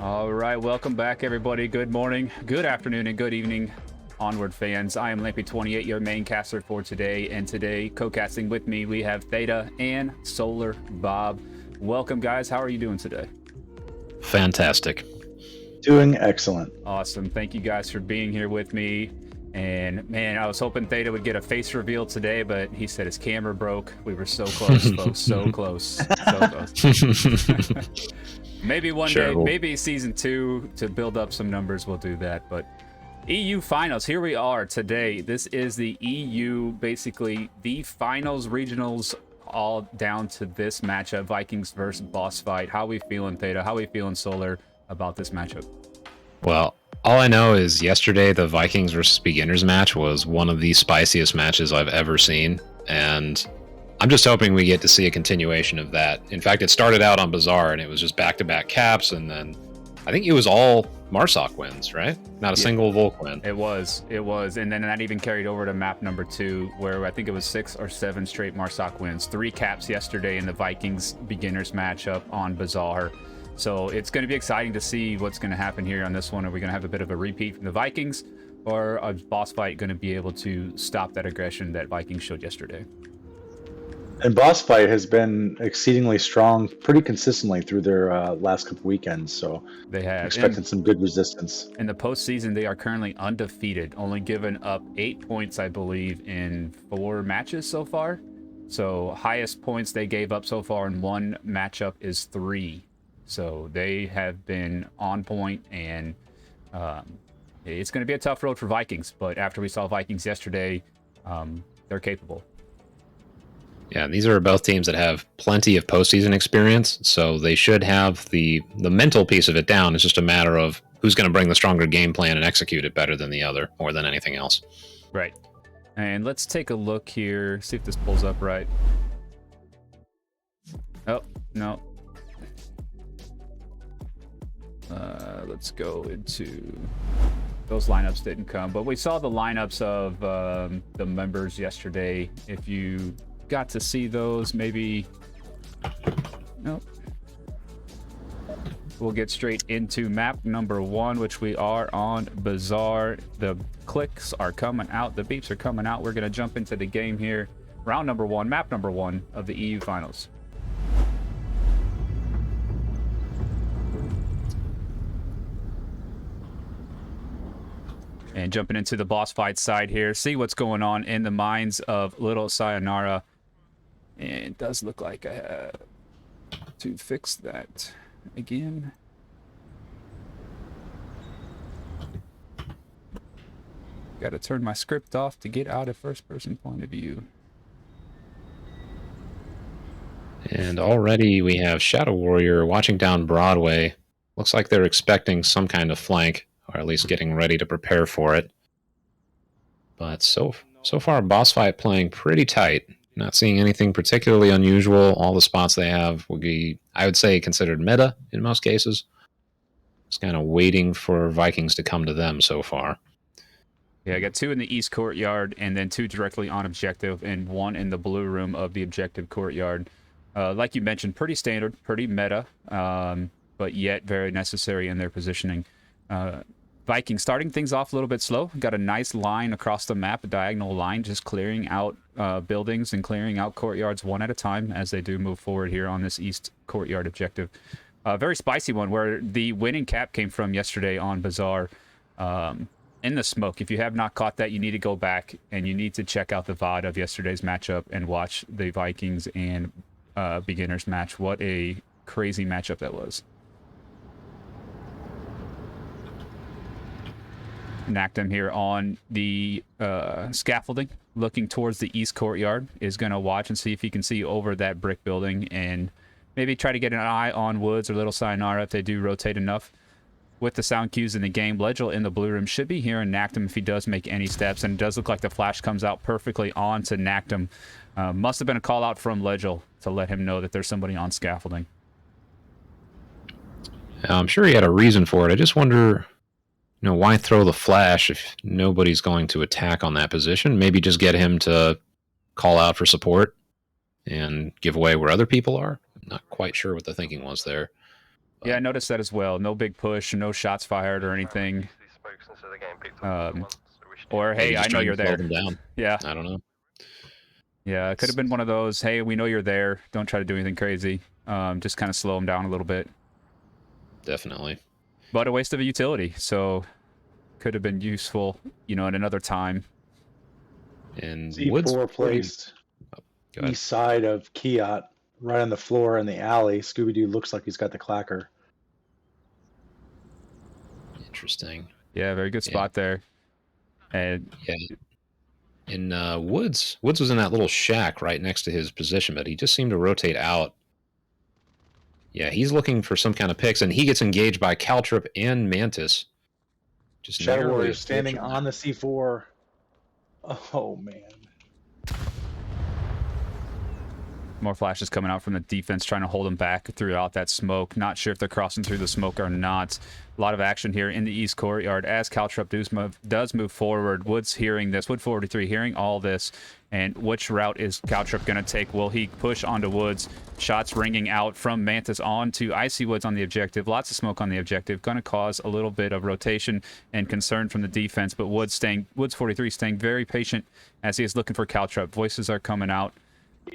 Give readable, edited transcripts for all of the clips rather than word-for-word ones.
All right, welcome back, everybody. Good morning, good afternoon, and good evening, Onward fans. I am Lampy28, your main caster for today, and today, co-casting with me, we have Theta and Solar Bob. Welcome, guys. How are you doing today? Fantastic. Doing excellent. Awesome. Thank you guys for being here with me. And man, I was hoping Theta would get a face reveal today, but he said his camera broke. We were so close, folks. So close. So close. Maybe one day, maybe season 2 to build up some numbers, we'll do that. But EU finals, here we are today. This is the EU, basically the finals, regionals, all down to this matchup, Vikings versus BossFight. How are we feeling, Theta? How are we feeling, Solar, about this matchup? Well, all I know is yesterday the Vikings versus beginners match was one of the spiciest matches I've ever seen, and I'm just hoping we get to see a continuation of that. In fact, it started out on Bazaar, and it was just back-to-back caps, and then I think it was all Marsoc wins, right? Not a single Volk win. It was, and then that even carried over to map number 2, where I think it was 6 or 7 straight Marsoc wins. 3 caps yesterday in the Vikings beginners matchup on Bazaar. So it's going to be exciting to see what's going to happen here on this one. Are we going to have a bit of a repeat from the Vikings, or is BossFight going to be able to stop that aggression that Vikings showed yesterday? And BossFight has been exceedingly strong pretty consistently through their last couple weekends, so they have expecting some good resistance. In the postseason, they are currently undefeated, only given up 8 points, I believe, in 4 matches so far. So highest points they gave up so far in one matchup is 3. So they have been on point, and it's going to be a tough road for Vikings. But after we saw Vikings yesterday, they're capable. Yeah, these are both teams that have plenty of postseason experience, so they should have the mental piece of it down. It's just a matter of who's going to bring the stronger game plan and execute it better than the other, more than anything else. Right. And let's take a look here, see if this pulls up right. Oh, no. Let's go into... Those lineups didn't come, but we saw the lineups of the members yesterday. If you got to see those, maybe... Nope. We'll get straight into map number 1, which we are on Bazaar. The clicks are coming out, the beeps are coming out. We're going to jump into the game here. Round number 1, map number 1 of the EU finals. And jumping into the BossFight side here, see what's going on in the minds of Little Sayonara. And it does look like I have to fix that again. Got to turn my script off to get out of first-person point of view. And already we have Shadow Warrior watching down Broadway. Looks like they're expecting some kind of flank, or at least getting ready to prepare for it. But so far, BossFight playing pretty tight. Not seeing anything particularly unusual. All the spots they have would be, I would say, considered meta in most cases. Just kind of waiting for Vikings to come to them so far. Yeah, I got 2 in the East Courtyard, and then 2 directly on objective, and 1 in the blue room of the objective courtyard. Like you mentioned, pretty standard, pretty meta, but yet very necessary in their positioning. Vikings starting things off a little bit slow. Got a nice line across the map, a diagonal line, just clearing out buildings and clearing out courtyards one at a time as they do move forward here on this East Courtyard objective. A very spicy one where the winning cap came from yesterday on Bazaar in the smoke. If you have not caught that, you need to go back and you need to check out the VOD of yesterday's matchup and watch the Vikings and beginners match. What a crazy matchup that was. Nactum here on the scaffolding, looking towards the East Courtyard, is going to watch and see if he can see over that brick building and maybe try to get an eye on Woods or Little Sayonara if they do rotate enough. With the sound cues in the game, Legel in the blue room should be hearing Nactum if he does make any steps, and it does look like the flash comes out perfectly onto Nactum. Must have been a call out from Legel to let him know that there's somebody on scaffolding. I'm sure he had a reason for it. I just wonder... why throw the flash if nobody's going to attack on that position? Maybe just get him to call out for support and give away where other people are. I'm not quite sure what the thinking was there. Yeah, I noticed that as well. No big push, no shots fired or anything. Or, Maybe hey, I just know trying you're to slow there. them down. Yeah. I don't know. Yeah, it could have been one of those, hey, we know you're there. Don't try to do anything crazy. Just kind of slow them down a little bit. Definitely. But a waste of a utility, so could have been useful, you know, at another time. And C4 Woods placed Go ahead. east side of Kiat, right on the floor in the alley. Scooby-Doo looks like he's got the clacker. Interesting. Yeah, very good spot there. And Yeah. And Woods was in that little shack right next to his position, but he just seemed to rotate out. Yeah, he's looking for some kind of picks, and he gets engaged by Caltrip and Mantis. Just Shadow narrowly Warrior standing approaching on the C4. Oh, man. more flashes coming out from the defense, trying to hold them back throughout that smoke. Not sure if they're crossing through the smoke or not. A lot of action here in the East Courtyard as Caltrip does move forward. Wood's hearing this. Wood 43 hearing all this. And which route is Caltrip going to take? Will he push onto Woods? Shots ringing out from Mantis onto Icy Woods on the objective. Lots of smoke on the objective. Going to cause a little bit of rotation and concern from the defense. But Woods 43 staying very patient as he is looking for Caltrip. Voices are coming out.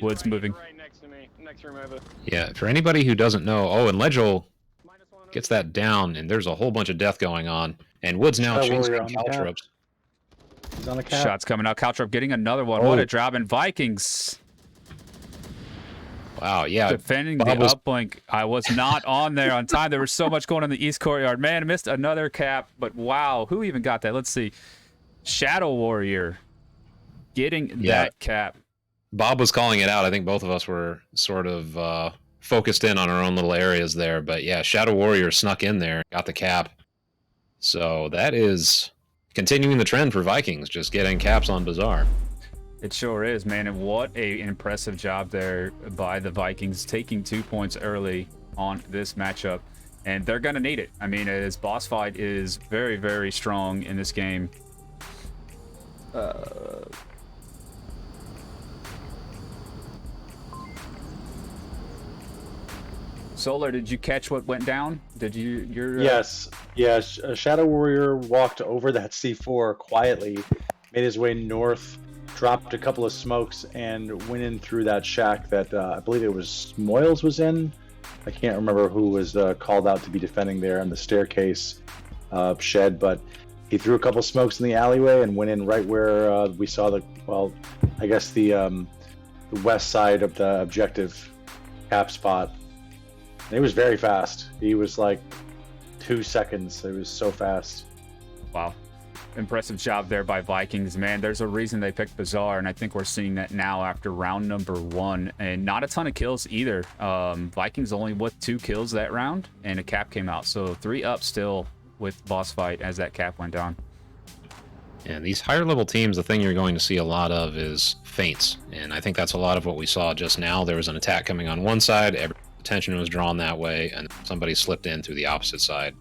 Woods moving. Right next to me. Next room over. Yeah, for anybody who doesn't know, and Legel gets that down, and there's a whole bunch of death going on. And Woods now Shadow Warrior chasing on the cap. Caltrips. He's on the cap. Shots coming out. Caltrip getting another one. What Oh. a job. And Vikings Wow, yeah. defending Bob the was- uplink. I was not on there on time. There was so much going on in the East Courtyard. Man, I missed another cap. But wow, who even got that? Let's see. Shadow Warrior getting that cap. Bob was calling it out. I think both of us were sort of focused in on our own little areas there. But yeah, Shadow Warrior snuck in there, got the cap. So that is continuing the trend for Vikings, just getting caps on Bazaar. It sure is, man. And what a impressive job there by the Vikings, taking 2 points early on this matchup. And they're going to need it. I mean, as BossFight is very, very strong in this game. Solar, did you catch what went down? Did you? Yes. Shadow Warrior walked over that C4 quietly, made his way north, dropped a couple of smokes, and went in through that shack that I believe it was Moyles was in. I can't remember who was called out to be defending there on the staircase shed, but he threw a couple smokes in the alleyway and went in right where we saw the west side of the objective cap spot. And it was very fast. He was like 2 seconds. It was so fast. Wow. Impressive job there by Vikings, man. There's a reason they picked Bazaar, and I think we're seeing that now after round number 1. And not a ton of kills either. Vikings only with 2 kills that round, and a cap came out. So 3 up still with BossFight as that cap went down. And these higher level teams, the thing you're going to see a lot of is feints. And I think that's a lot of what we saw just now. There was an attack coming on one side, every attention was drawn that way, and somebody slipped in through the opposite side.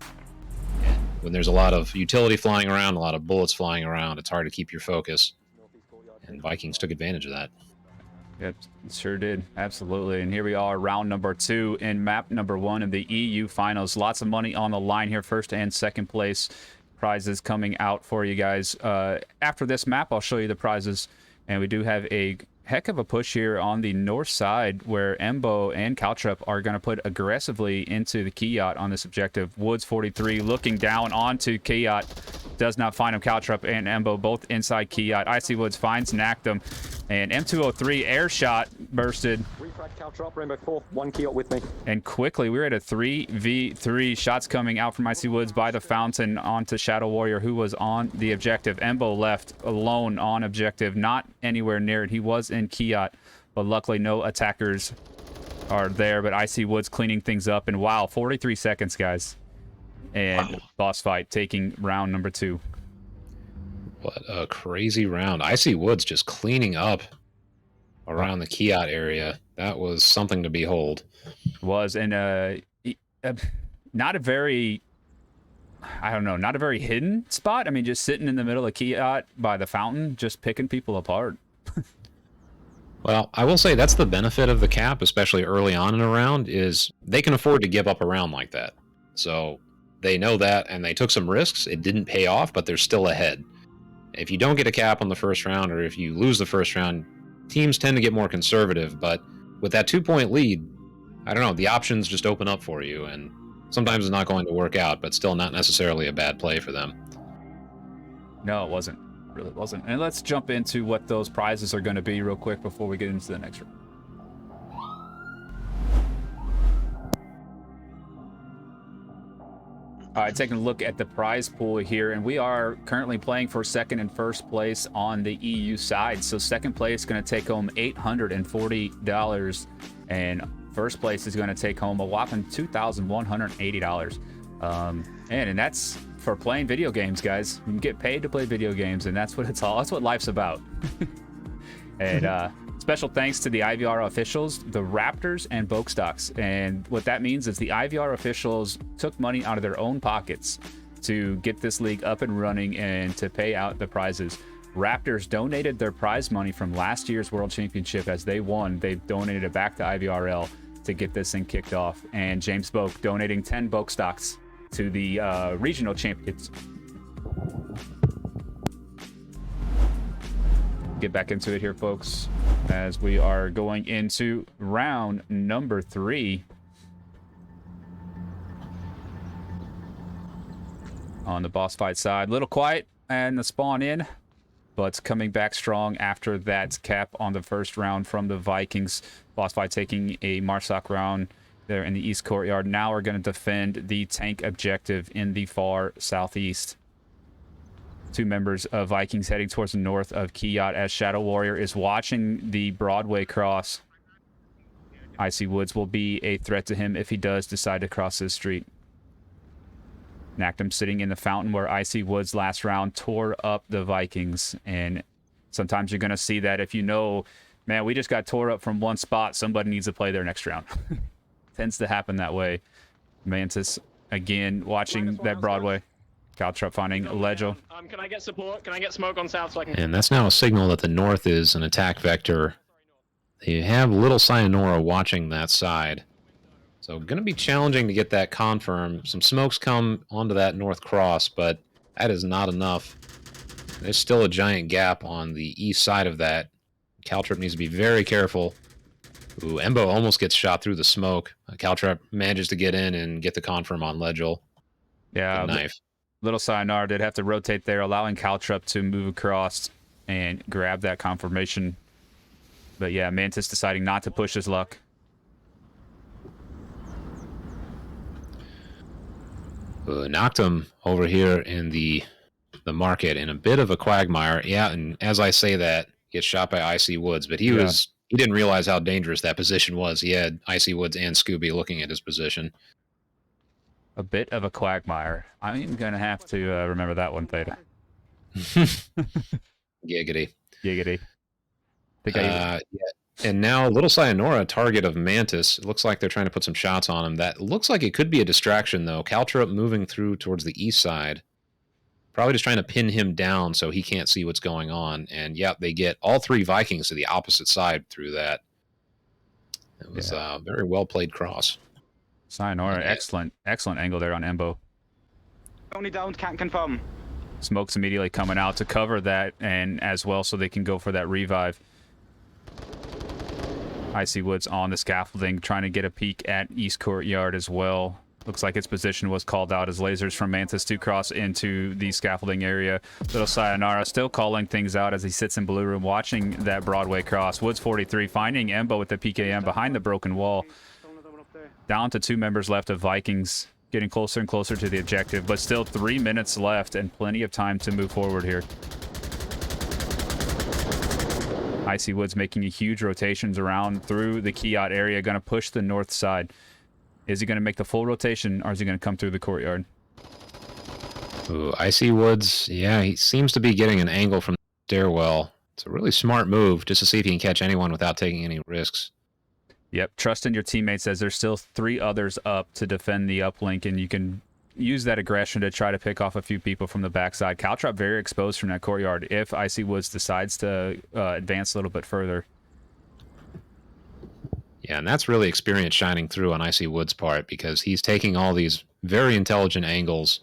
And when there's a lot of utility flying around, a lot of bullets flying around, it's hard to keep your focus. And Vikings took advantage of that. It sure did. Absolutely. And here we are, round number 2 in map number 1 of the EU finals. Lots of money on the line here, first and second place. Prizes coming out for you guys. After this map, I'll show you the prizes. And we do have a heck of a push here on the north side where Embo and Caltrip are going to put aggressively into the Kiat on this objective. Woods 43 looking down onto Kiat. Does not find him. Caltrip and Embo both inside Kiat. Icy Woods finds Nakdom. And M203 air shot bursted. Refrag Caltrop, Rainbow 4, 1 Kiot with me. And quickly, we're at a 3v3. Shots coming out from Icy Woods by the fountain onto Shadow Warrior, who was on the objective. Embo left alone on objective, not anywhere near it. He was in Kiat, but luckily no attackers are there. But Icy Woods cleaning things up. And wow, 43 seconds, guys. And BossFight taking round number 2. What a crazy round. Icy Woods just cleaning up around the Kiat area. That was something to behold. Was, and not a very, I don't know, not a very hidden spot. I mean, just sitting in the middle of Kiat by the fountain, just picking people apart. Well, I will say that's the benefit of the cap, especially early on in a round, is they can afford to give up a round like that. So they know that, and they took some risks. It didn't pay off, but they're still ahead. If you don't get a cap on the first round, or if you lose the first round, teams tend to get more conservative. But with that 2-point lead, I don't know, the options just open up for you, and sometimes it's not going to work out, but still not necessarily a bad play for them. No, it wasn't. Really wasn't. And let's jump into what those prizes are going to be real quick before we get into the next round. All right, taking a look at the prize pool here, and we are currently playing for second and first place on the EU side. So second place is going to take home $840, and first place is going to take home a whopping $2,180. And that's for playing video games, guys. You can get paid to play video games, and that's what it's all. That's what life's about. And special thanks to the IVRL officials, the Raptors, and Bokestocks. And what that means is the IVR officials took money out of their own pockets to get this league up and running and to pay out the prizes. Raptors donated their prize money from last year's World Championship as they won. They donated it back to IVRL to get this thing kicked off. And James Boke donating 10 Bokestocks to the regional champions. Get back into it here, folks, as we are going into round number 3 on the boss fight side. Little quiet and the spawn in, but coming back strong after that cap on the first round from the Vikings. Boss fight taking a Marsoc round there in the east courtyard. Now we're going to defend the tank objective in the far southeast. 2 members of Vikings heading towards the north of Kiyot as Shadow Warrior is watching the Broadway cross. Icy Woods will be a threat to him if he does decide to cross this street. Naktum sitting in the fountain where Icy Woods last round tore up the Vikings. And sometimes you're going to see that if you know, man, we just got tore up from one spot, somebody needs to play their next round. Tends to happen that way. Mantis, again, watching that Broadway. Caltrop finding Legel. Can I get support? Can I get smoke on south so I can... And that's now a signal that the north is an attack vector. They have Little Sayonara watching that side. So going to be challenging to get that confirmed. Some smokes come onto that north cross, but that is not enough. There's still a giant gap on the east side of that. Caltrop needs to be very careful. Ooh, Embo almost gets shot through the smoke. Caltrop manages to get in and get the confirm on Legel. Yeah, Good knife. Little Sayonara did have to rotate there, allowing Caltrop to move across and grab that confirmation. But yeah, Mantis deciding not to push his luck. Knocked him over here in the market in a bit of a quagmire. Yeah, and as I say that, gets shot by Icy Woods, but he didn't realize how dangerous that position was. He had Icy Woods and Scooby looking at his position. A bit of a quagmire. I'm going to have to remember that one, Theta. Giggity. Giggity. Yeah. And now Little Sayonara, target of Mantis. It looks like they're trying to put some shots on him. That looks like it could be a distraction, though. Caltrop moving through towards the east side. Probably just trying to pin him down so he can't see what's going on. And, yeah, they get all 3 Vikings to the opposite side through that. It was a very well-played cross. Sayonara, excellent angle there on Embo. Only down, can't confirm. Smoke's immediately coming out to cover that, and as well so they can go for that revive. Icy Woods on the scaffolding, trying to get a peek at East Courtyard as well. Looks like its position was called out as lasers from Mantis to cross into the scaffolding area. Little Sayonara still calling things out as he sits in blue room watching that Broadway cross. Woods 43 finding Embo with the PKM behind the broken wall. Down to 2 members left of Vikings, getting closer and closer to the objective, but still 3 minutes left and plenty of time to move forward here. Icy Woods making a huge rotations around through the Kiyot area, going to push the north side. Is he going to make the full rotation, or is he going to come through the courtyard? Ooh, Icy Woods, yeah, he seems to be getting an angle from the stairwell. It's a really smart move, just to see if he can catch anyone without taking any risks. Yep, trust in your teammates as there's still 3 others up to defend the uplink, and you can use that aggression to try to pick off a few people from the backside. Caltrop very exposed from that courtyard if Icy Woods decides to advance a little bit further. Yeah, and that's really experience shining through on Icy Wood's part because he's taking all these very intelligent angles.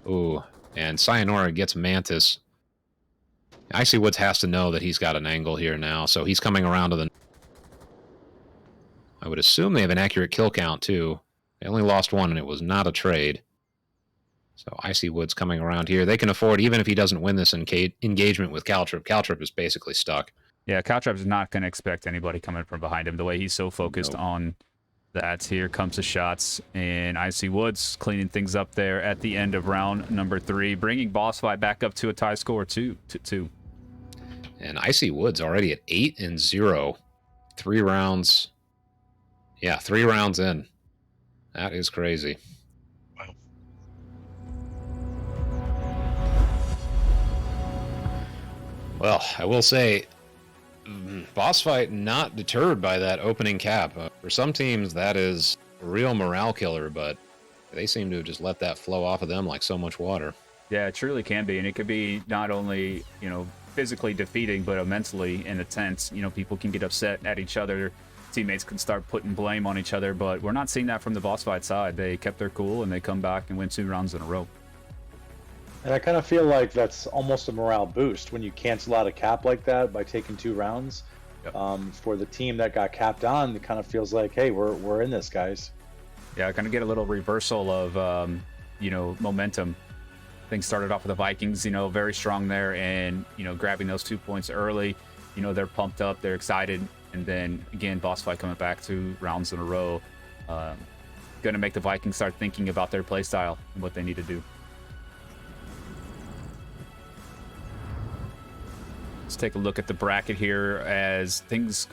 Ooh, and Sayonara gets Mantis. Icy Woods has to know that he's got an angle here now, so he's coming around to the... I would assume they have an accurate kill count, too. They only lost one, and it was not a trade. So Icy Woods coming around here. They can afford, even if he doesn't win this engagement with Caltrip, Caltrip is basically stuck. Yeah, Caltrip's not going to expect anybody coming from behind him the way he's so focused on that. Here comes the shots, and Icy Woods cleaning things up there at the end of round number 3, bringing BossFight back up to a tie score 2-2. And Icy Woods already at 8-0. 3 rounds. Yeah, 3 rounds in. That is crazy. Wow. Well, I will say, BossFight not deterred by that opening cap. For some teams, that is a real morale killer, but they seem to have just let that flow off of them like so much water. Yeah, it truly can be, and it could be not only, you know, physically defeating, but mentally in the tense. You know, people can get upset at each other. Teammates can start putting blame on each other, but we're not seeing that from the BossFight side. They kept their cool, and they come back and win 2 rounds in a row. And I kind of feel like that's almost a morale boost when you cancel out a cap like that by taking 2 rounds. Yep. For the team that got capped on, it kind of feels like, hey, we're in this, guys. Yeah, kind of get a little reversal of, you know, momentum. Things started off with the Vikings, you know, very strong there, and, you know, grabbing those 2 points early. You know, they're pumped up, they're excited, and then again, BossFight coming back 2 rounds in a row. Going to make the Vikings start thinking about their play style and what they need to do. Let's take a look at the bracket here as things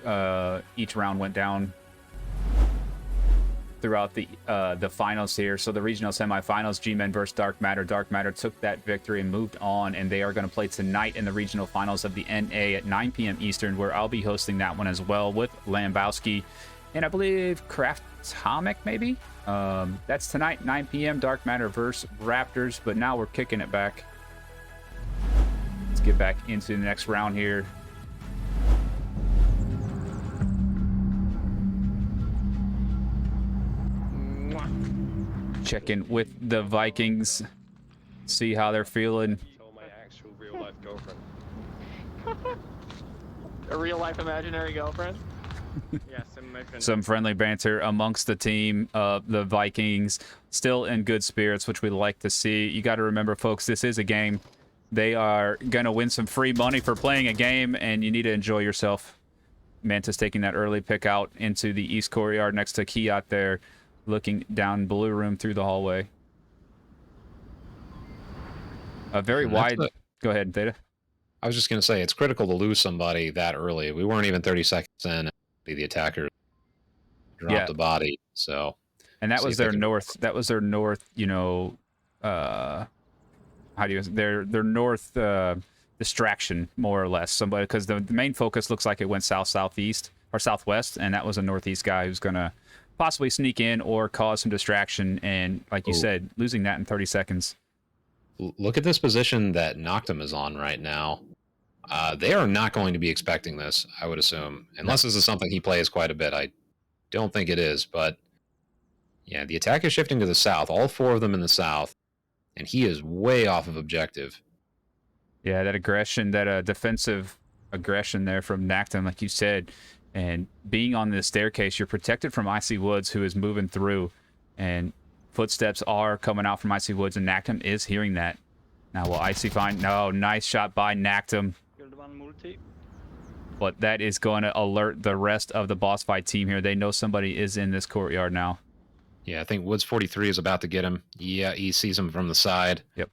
each round went down throughout the finals here. So the regional semifinals, G-Men versus Dark Matter. Dark Matter took that victory and moved on, and they are going to play tonight in the regional finals of the NA at 9 p.m. Eastern, where I'll be hosting that one as well with Lambowski and I believe Craftomic maybe. That's tonight, 9 p.m. Dark Matter versus Raptors, but now we're kicking it back. Let's get back into the next round here. Check in with the Vikings, see how they're feeling. Told my actual real life girlfriend. A real life imaginary girlfriend? Yes, Some friendly banter amongst the team of the Vikings, still in good spirits, which we like to see. You got to remember, folks, this is a game. They are going to win some free money for playing a game, and you need to enjoy yourself. Mantis taking that early pick out into the East Courtyard next to Kiat there, looking down Blue Room through the hallway. A very wide... Go ahead, Theta. I was just going to say, it's critical to lose somebody that early. We weren't even 30 seconds in. The attacker dropped the body, so... And that was their north... That was their north, you know... how do you... Their north distraction, more or less. Somebody... Because the main focus looks like it went south-southeast, or southwest, and that was a northeast guy who's going to possibly sneak in or cause some distraction, and like you said, losing that in 30 seconds. Look at this position that Noctum is on right now. They are not going to be expecting this, I would assume, unless this is something he plays quite a bit. I don't think it is, but yeah, the attack is shifting to the south, all 4 of them in the south, and he is way off of objective. Yeah, that aggression, that defensive aggression there from Noctum, like you said, and being on the staircase, you're protected from Icy Woods, who is moving through, and footsteps are coming out from Icy Woods, and Noctum is hearing that. Now, will Icy find... No, nice shot by Noctum. But that is going to alert the rest of the BossFight team here. They know somebody is in this courtyard now. Yeah, I think Woods 43 is about to get him. Yeah, he sees him from the side. Yep.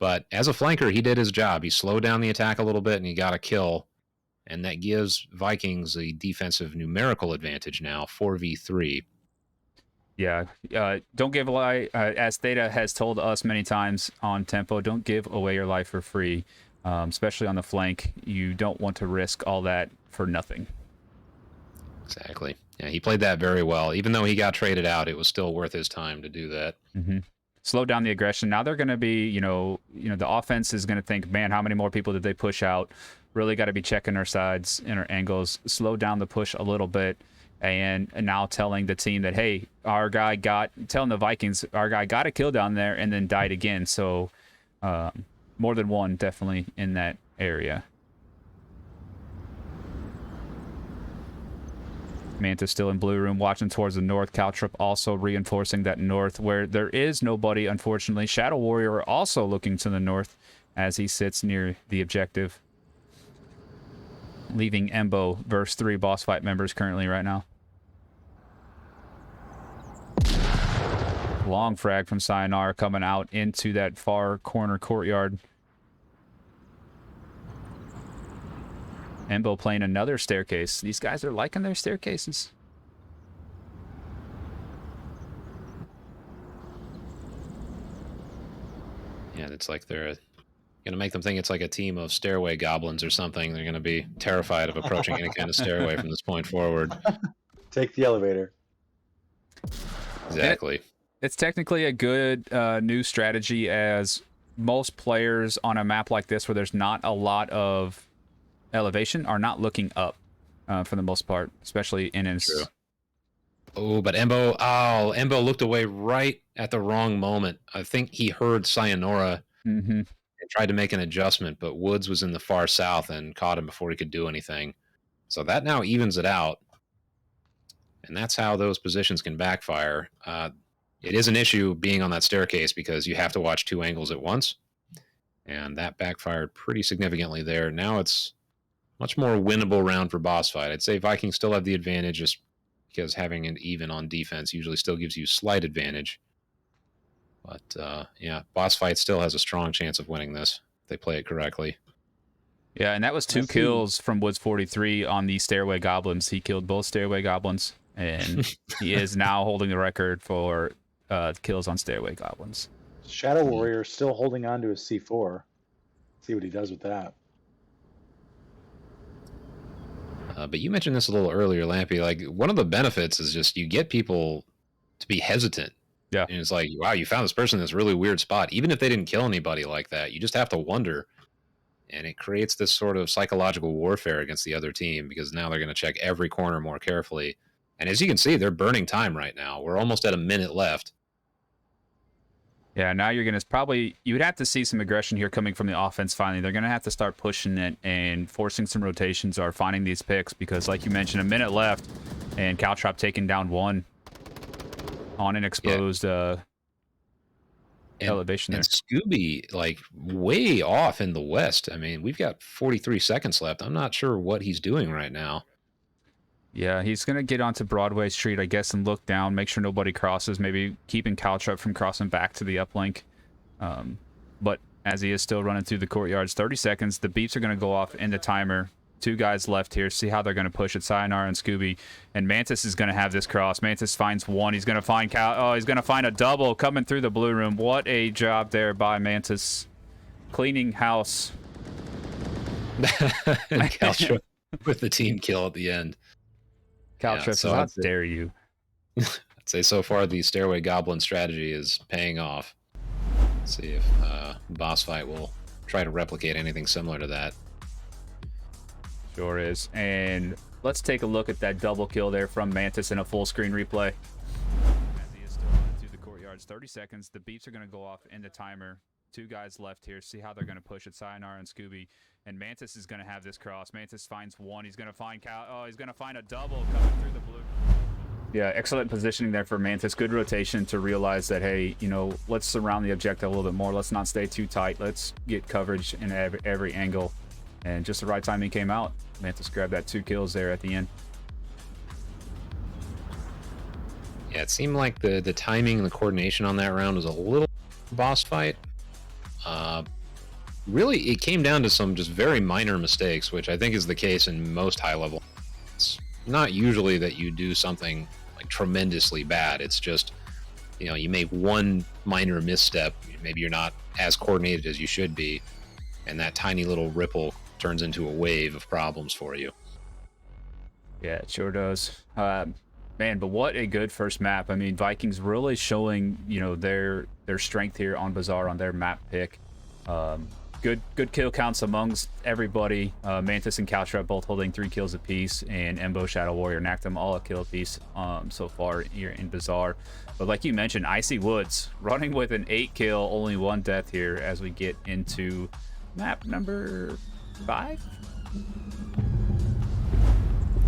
But as a flanker, he did his job. He slowed down the attack a little bit, and he got a kill. And that gives Vikings a defensive numerical advantage now, 4v3. Yeah, don't give away, as Theta has told us many times on Tempo, don't give away your life for free, especially on the flank. You don't want to risk all that for nothing. Exactly. Yeah, he played that very well. Even though he got traded out, it was still worth his time to do that. Mm-hmm. Slow down the aggression. Now they're going to be, you know, the offense is going to think, man, how many more people did they push out? Really got to be checking our sides and our angles. Slow down the push a little bit. and now telling the team that, hey, telling the Vikings our guy got a kill down there and then died again. So more than one definitely in that area. Mantis still in blue room, watching towards the north. Caltrip also reinforcing that north, where there is nobody, unfortunately. Shadow Warrior also looking to the north as he sits near the objective, leaving Embo verse 3 boss fight members currently right now. Long frag from Sayonara coming out into that far corner courtyard. Embo playing another staircase. These guys are liking their staircases. Yeah, it's like they're gonna make them think it's like a team of stairway goblins or something. They're gonna be terrified of approaching any kind of stairway from this point forward. Take the elevator. Exactly. It's technically a good new strategy, as most players on a map like this where there's not a lot of elevation are not looking up for the most part, especially in his... True. Oh, but Embo looked away right at the wrong moment. I think he heard Sayonara and tried to make an adjustment, but Woods was in the far south and caught him before he could do anything. So that now evens it out. And that's how those positions can backfire. It is an issue being on that staircase because you have to watch two angles at once. And that backfired pretty significantly there. Now it's much more winnable round for boss fight. I'd say Vikings still have the advantage just because having an even on defense usually still gives you slight advantage. But yeah, boss fight still has a strong chance of winning this if they play it correctly. Yeah, and that was 2 kills from Woods 43 on the Stairway Goblins. He killed both Stairway Goblins, and he is now holding the record for kills on Stairway Goblins. Shadow Warrior still holding on to his C4. See what he does with that. But you mentioned this a little earlier, Lampy. Like, one of the benefits is just you get people to be hesitant. Yeah. And it's like, wow, you found this person in this really weird spot. Even if they didn't kill anybody like that, you just have to wonder. And it creates this sort of psychological warfare against the other team because now they're going to check every corner more carefully. And as you can see, they're burning time right now. We're almost at a minute left. Yeah, now you're going to probably... You would have to see some aggression here coming from the offense finally. They're going to have to start pushing it and forcing some rotations or finding these picks because, like you mentioned, a minute left and Caltrop taking down 1 on an exposed elevation there. And Scooby, like, way off in the west. I mean, we've got 43 seconds left. I'm not sure what he's doing right now. Yeah, he's going to get onto Broadway Street, I guess, and look down, make sure nobody crosses, maybe keeping Caltrop from crossing back to the uplink. But as he is still running through the courtyards, 30 seconds, the beeps are going to go off in the timer. 2 guys left here. See how they're going to push it. Sayonara and Scooby. And Mantis is going to have this cross. Mantis finds 1. He's going to find he's going to find a double coming through the blue room. What a job there by Mantis. Cleaning house. And Caltrop with the team kill at the end. Caltrip, so how dare you? I'd say so far the Stairway Goblin strategy is paying off. Let's see if Boss Fight will try to replicate anything similar to that. Sure is. And let's take a look at that double kill there from Mantis in a full screen replay. As he is still running through the courtyards, 30 seconds. The beeps are going to go off in the timer. 2 guys left here. See how they're going to push it. Sayonara and Scooby. And Mantis is going to have this cross. Mantis finds 1. He's going to find he's going to find a double coming through the blue. Yeah, excellent positioning there for Mantis. Good rotation to realize that, hey, you know, let's surround the objective a little bit more. Let's not stay too tight. Let's get coverage in every angle. And just the right time he came out, Mantis grabbed that 2 kills there at the end. Yeah, it seemed like the timing and the coordination on that round was a little boss fight. Really, it came down to some just very minor mistakes, which I think is the case in most high-level. It's not usually that you do something like tremendously bad. It's just, you know, you make one minor misstep. Maybe you're not as coordinated as you should be, and that tiny little ripple turns into a wave of problems for you. Yeah, it sure does. Man, but what a good first map. I mean, Vikings really showing, you know, their strength here on Bazaar on their map pick. Good kill counts amongst everybody. Mantis and Caltrap both holding 3 kills apiece, and Embo Shadow Warrior knocked them all a kill apiece so far here in Bazaar. But like you mentioned, Icy Woods running with an 8 kill, only 1 death here as we get into map number 5.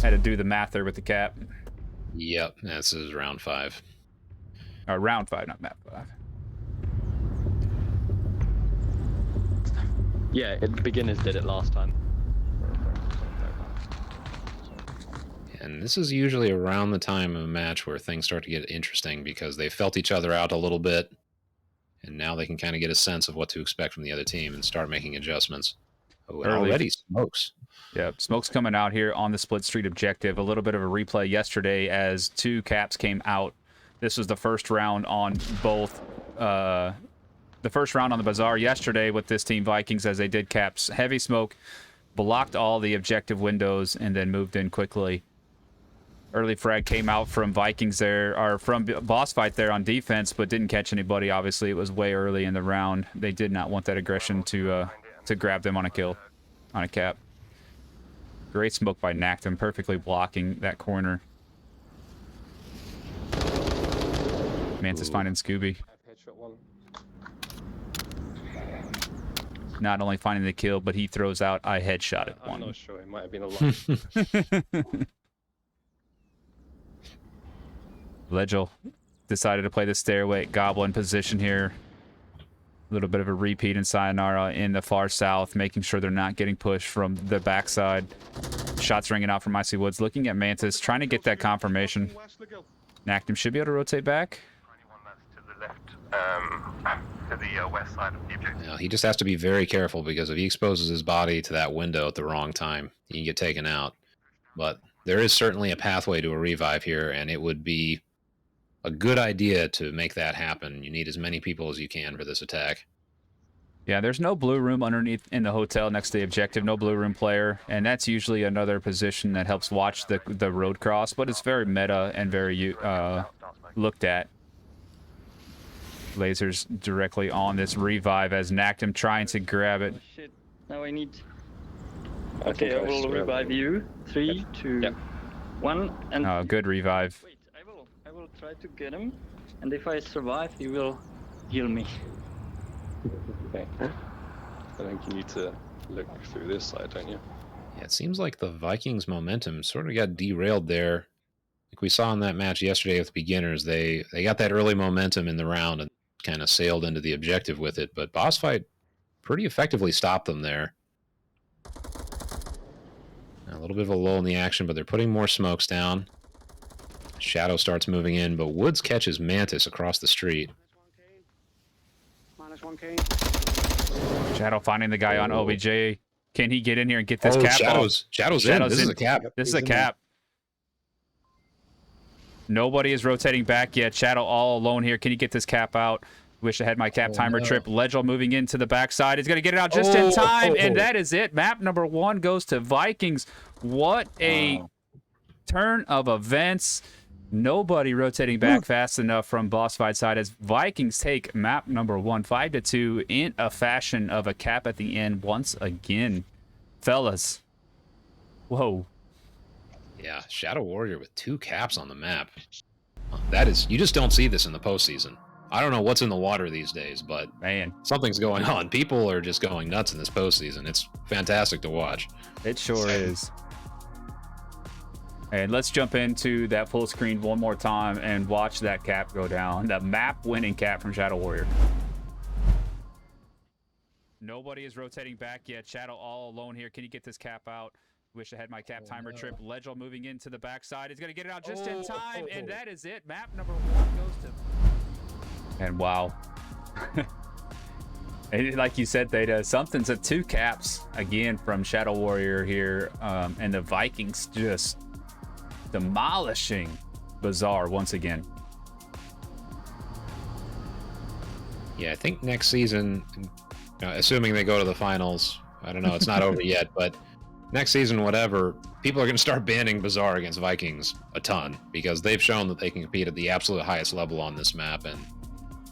Had to do the math there with the cap. Yep, this is round 5. Round 5, not map 5. Yeah, beginners did it last time. And this is usually around the time of a match where things start to get interesting because they felt each other out a little bit, and now they can kind of get a sense of what to expect from the other team and start making adjustments. Oh, and already smokes. Yeah, smoke's coming out here on the split street objective. A little bit of a replay yesterday as 2 caps came out. This was the first round on both. The first round on the Bazaar yesterday with this team Vikings, as they did caps. Heavy smoke blocked all the objective windows and then moved in quickly. Early frag came out from Vikings there, or from BossFight there on defense, but didn't catch anybody. Obviously, it was way early in the round. They did not want that aggression to grab them on a kill, on a cap. Great smoke by Naktum, perfectly blocking that corner. Mantis finding Scooby. Not only finding the kill, but he throws out I headshotted one. I'm not sure, it might have been a lot. Legel decided to play the stairway Goblin position here. A little bit of a repeat in Sayonara in the far south, making sure they're not getting pushed from the backside. Shots ringing out from Icy Woods, looking at Mantis, trying to get that confirmation. Naktum should be able to rotate back. To the west side of the objective. Now, he just has to be very careful because if he exposes his body to that window at the wrong time, he can get taken out. But there is certainly a pathway to a revive here, and it would be a good idea to make that happen. You need as many people as you can for this attack. Yeah, there's no blue room underneath in the hotel next to the objective, no blue room player, and that's usually another position that helps watch the road cross, but it's very meta and very looked at. Lasers directly on this revive as Naktum trying to grab it. Shit, now I need... Okay, I will revive you. 3, 2, 1, and... Oh, good revive. Wait, I will try to get him, and if I survive, he will heal me. Okay. I think you need to look through this side, don't you? Yeah, it seems like the Vikings' momentum sort of got derailed there. Like we saw in that match yesterday with beginners, they got that early momentum in the round and kind of sailed into the objective with it, but BossFight pretty effectively stopped them there. A little bit of a lull in the action, but they're putting more smokes down. Shadow starts moving in, but Woods catches Mantis across the street. Minus 1K. Shadow finding the guy on OBJ. Can he get in here and get this cap off? Shadow's in. This is a cap. This is a cap. Nobody is rotating back yet. Shadow all alone here. Can you get this cap out? Wish I had my cap timer trip. Legel moving into the backside. He's going to get it out just in time, and that is it. Map number 1 goes to Vikings. What a turn of events. Nobody rotating back fast enough from BossFight side as Vikings take map number 1, 5-2 in a fashion of a cap at the end once again. Fellas. Whoa. Yeah, Shadow Warrior with 2 caps on the map. That is, you just don't see this in the postseason. I don't know what's in the water these days, but man, something's going on. People are just going nuts in this postseason. It's fantastic to watch. It sure is. And let's jump into that full screen one more time and watch that cap go down. The map winning cap from Shadow Warrior. Nobody is rotating back yet. Shadow all alone here. Can you get this cap out? Wish I had my cap timer trip. Legel moving into the backside. He's going to get it out just in time. And that is it. Map number 1 goes to... And wow. And like you said, Theta, something's at 2 caps again from Shadow Warrior here. And the Vikings just demolishing Bazaar once again. Yeah, I think next season, assuming they go to the finals, I don't know, it's not over yet, but next season, whatever, people are going to start banning Bazaar against Vikings a ton because they've shown that they can compete at the absolute highest level on this map. And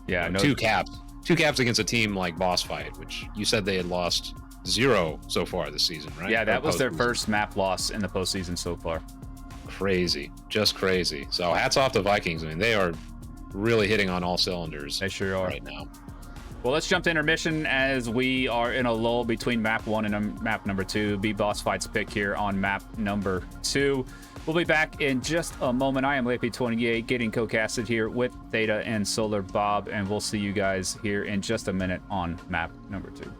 yeah, 2 caps. two caps against a team like BossFight, which you said they had lost 0 so far this season, right? Yeah, that Or was their postseason. first map loss in the postseason so far. Crazy, just crazy. So hats off to Vikings. I mean, they are really hitting on all cylinders. They sure are. Right now. Well, let's jump to intermission as we are in a lull between map 1 and map number 2. Be BossFight's pick here on map number 2. We'll be back in just a moment. I am Leipy28, getting co-casted here with Theta and Solar Bob, and we'll see you guys here in just a minute on map number 2.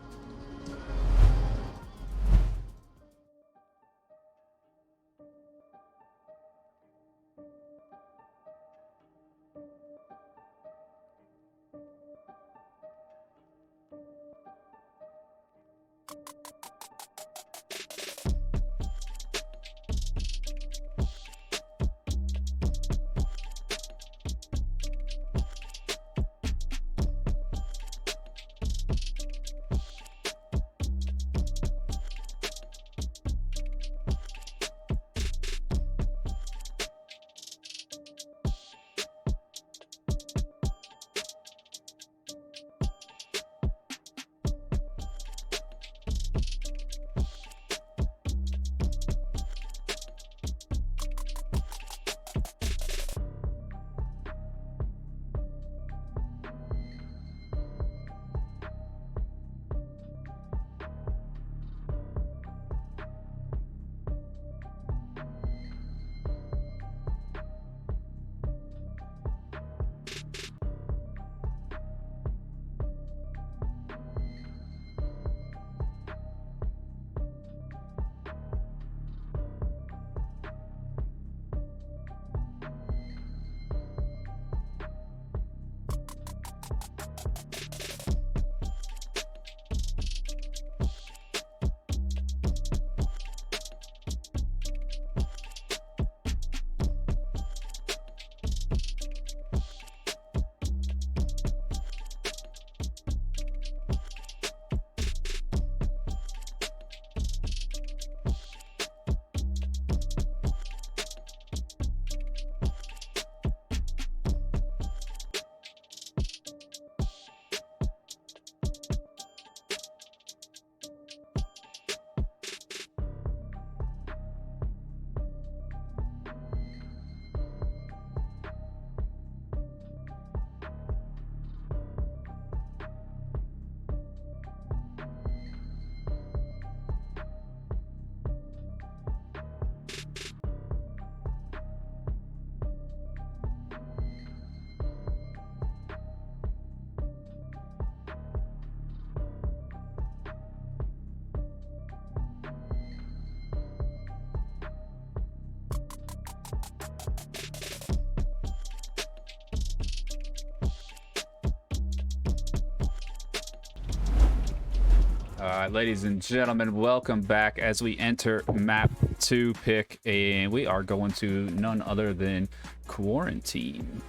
All right, ladies and gentlemen, welcome back as we enter map 2 pick, and we are going to none other than Quarantine.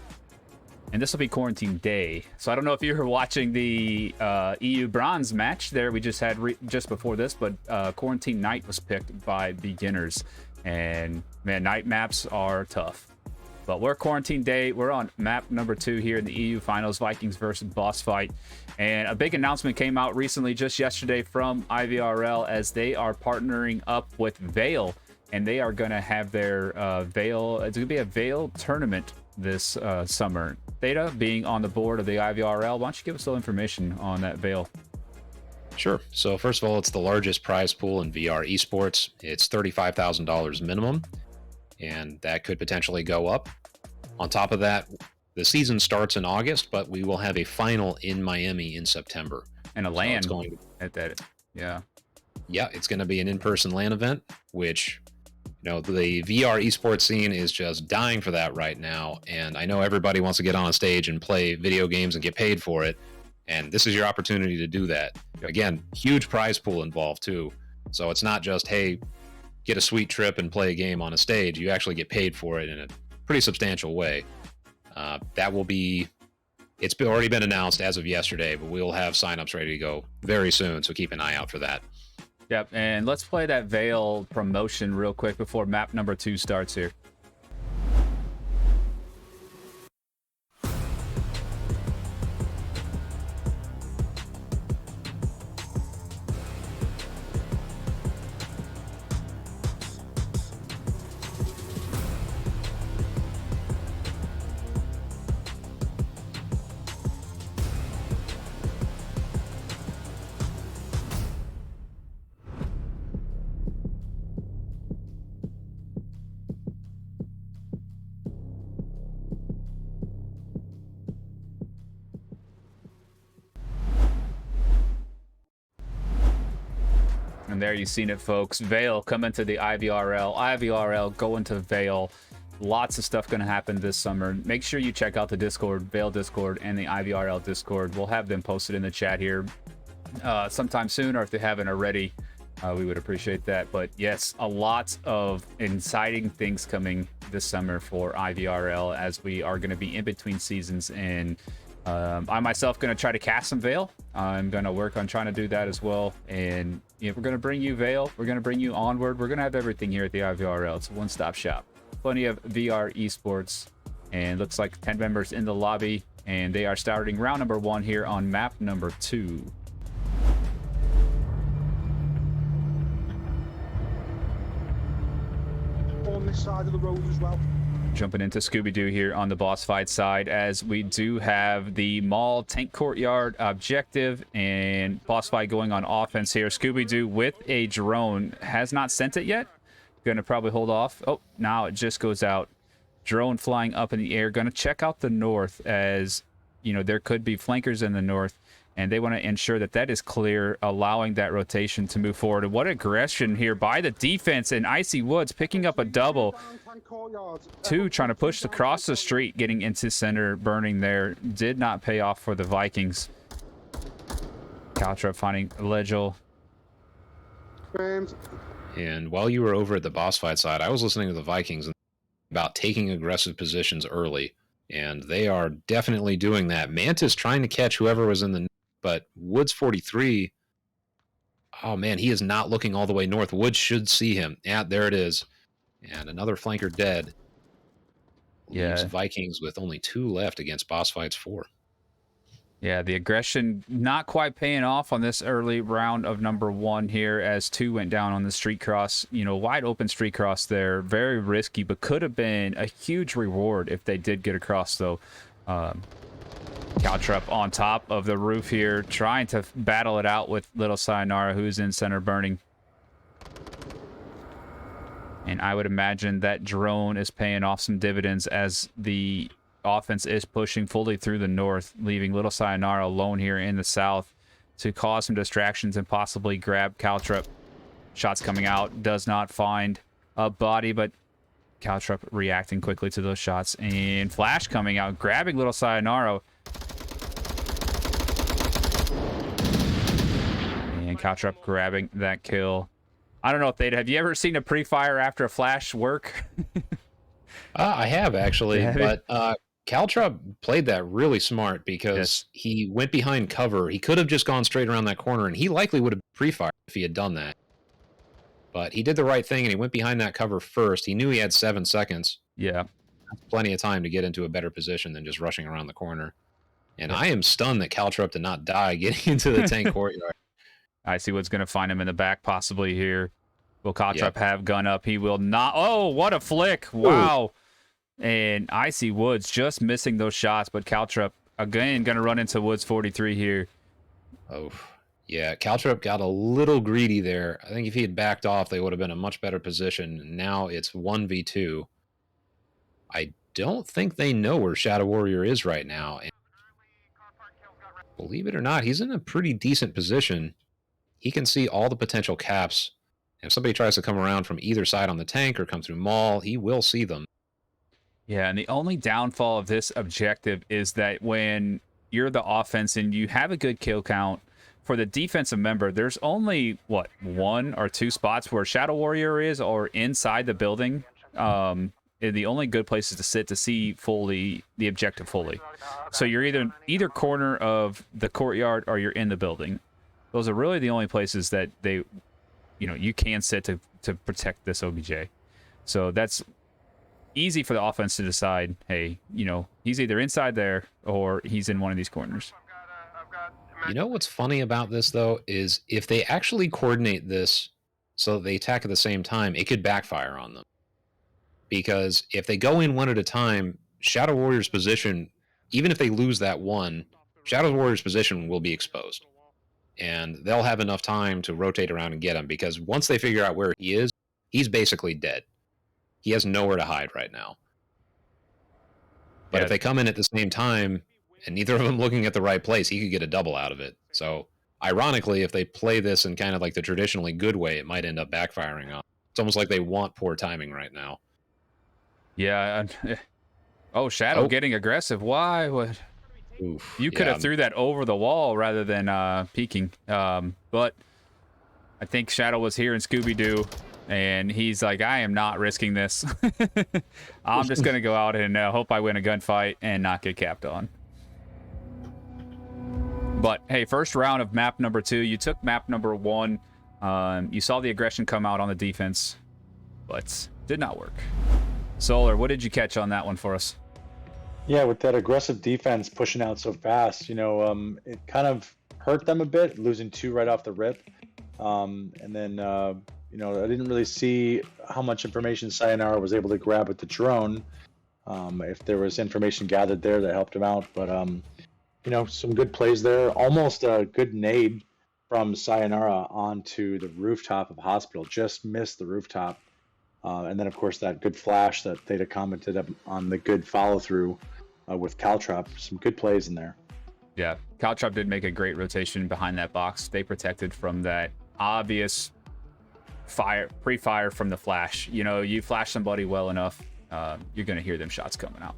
And this will be Quarantine Day. So I don't know if you were watching the EU Bronze match there we just had just before this, but Quarantine Night was picked by beginners. And man, night maps are tough. But we're Quarantine Day. We're on map number 2 here in the EU Finals, Vikings versus BossFight. And a big announcement came out recently, just yesterday, from IVRL, as they are partnering up with Veil. And they are going to have their Veil, it's going to be a Veil tournament this summer. Theta, being on the board of the IVRL, why don't you give us a little information on that Veil? Sure. So first of all, it's the largest prize pool in VR esports. It's $35,000 minimum, and that could potentially go up. On top of that, the season starts in August, but we will have a final in Miami in September. And a LAN at that. Yeah, it's going to be an in-person LAN event, which, you know, the VR esports scene is just dying for that right now. And I know everybody wants to get on a stage and play video games and get paid for it. And this is your opportunity to do that. Again, huge prize pool involved too. So it's not just, hey, get a sweet trip and play a game on a stage. You actually get paid for it in a pretty substantial way. That will be, it's already been announced as of yesterday, but we'll have signups ready to go very soon. So keep an eye out for that. Yep. And let's play that Veil promotion real quick before map number 2 starts here. And there you've seen it, folks. Vale coming to the IVRL. IVRL going to Vale. Lots of stuff going to happen this summer. Make sure you check out the Discord, Vale Discord, and the IVRL Discord. We'll have them posted in the chat here sometime soon, or if they haven't already, we would appreciate that. But yes, a lot of exciting things coming this summer for IVRL, as we are going to be in between seasons, and I myself going to try to cast some Vale. I'm going to work on trying to do that as well. And we're going to bring you Vale. We're going to bring you Onward. We're going to have everything here at the IVRL. It's a one-stop shop. Plenty of VR esports, and looks like 10 members in the lobby, and they are starting round number 1 here on map number 2. On this side of the road as well. Jumping into Scooby-Doo here on the boss fight side, as we do have the mall tank courtyard objective and boss fight going on offense here. Scooby-Doo with a drone has not sent it yet. Gonna probably hold off. Oh, now it just goes out. Drone flying up in the air. Gonna check out the north, as there could be flankers in the north, and they want to ensure that that is clear, allowing that rotation to move forward. And what aggression here by the defense, and Icy Woods picking up a double. 2 trying to push across the street, getting into center, burning there. Did not pay off for the Vikings. Caltrop finding Legil. And while you were over at the boss fight side, I was listening to the Vikings about taking aggressive positions early, and they are definitely doing that. Mantis trying to catch whoever was in the... But Woods 43, oh man, he is not looking all the way north. Woods should see him. Yeah, there it is. And another flanker dead. Leaves Vikings with only 2 left against boss fights 4. Yeah, the aggression not quite paying off on this early round of number 1 here, as 2 went down on the street cross. Wide open street cross there. Very risky, but could have been a huge reward if they did get across, though. Caltrop on top of the roof here, trying to battle it out with Little Sayonara, who's in center burning. And I would imagine that drone is paying off some dividends, as the offense is pushing fully through the north, leaving Little Sayonara alone here in the south to cause some distractions and possibly grab Caltrop. Shots coming out, does not find a body, but Caltrop reacting quickly to those shots. And Flash coming out, grabbing Little Sayonara. And Caltrop grabbing that kill. I don't know if have you ever seen a pre-fire after a flash work? I have, actually, but Caltrop played that really smart, because he went behind cover. He could have just gone straight around that corner, and he likely would have pre-fired if he had done that. But he did the right thing, and he went behind that cover first. He knew he had 7 seconds. Yeah. That's plenty of time to get into a better position than just rushing around the corner. And I am stunned that Caltrop did not die getting into the tank courtyard. I see what's going to find him in the back possibly here. Will Caltrop have gun up? He will not. Oh, what a flick. Wow. Ooh. And Icy Woods just missing those shots, but Caltrop, again, going to run into Woods 43 here. Oh, yeah. Caltrop got a little greedy there. I think if he had backed off, they would have been in a much better position. Now it's 1v2. I don't think they know where Shadow Warrior is right now. And believe it or not, he's in a pretty decent position. He can see all the potential caps. If somebody tries to come around from either side on the tank or come through mall, he will see them. Yeah, and the only downfall of this objective is that when you're the offense and you have a good kill count, for the defensive member, there's only, 1 or 2 spots where Shadow Warrior is, or inside the building. The only good places to sit to see fully the objective fully. So you're either corner of the courtyard or you're in the building. Those are really the only places that you can sit to protect this OBJ. So that's easy for the offense to decide, hey, he's either inside there or he's in one of these corners. You know what's funny about this, though, is if they actually coordinate this so that they attack at the same time, it could backfire on them. Because if they go in one at a time, Shadow Warrior's position, even if they lose that one, Shadow Warrior's position will be exposed. And they'll have enough time to rotate around and get him, because once they figure out where he is, he's basically dead. He has nowhere to hide right now. But if they come in at the same time, and neither of them looking at the right place, he could get a double out of it. So ironically, if they play this in kind of like the traditionally good way, it might end up backfiring on. It's almost like they want poor timing right now. Yeah. Oh, Shadow getting aggressive. Why? What? Oof, You could have threw that over the wall rather than peeking. But I think Shadow was here in Scooby-Doo, and he's like, I am not risking this. I'm just going to go out and hope I win a gunfight and not get capped on. But, hey, first round of map number 2. You took map number 1. You saw the aggression come out on the defense, but did not work. Solar, what did you catch on that one for us? Yeah, with that aggressive defense pushing out so fast, it kind of hurt them a bit, losing 2 right off the rip. And then, I didn't really see how much information Sayonara was able to grab with the drone. If there was information gathered there that helped him out. But, some good plays there. Almost a good nade from Sayonara onto the rooftop of Hospital. Just missed the rooftop. And then, of course, that good flash that Theta commented on, the good follow-through with Caltrop. Some good plays in there. Yeah, Caltrop did make a great rotation behind that box. They protected from that obvious pre-fire from the flash. You flash somebody well enough, you're going to hear them shots coming out.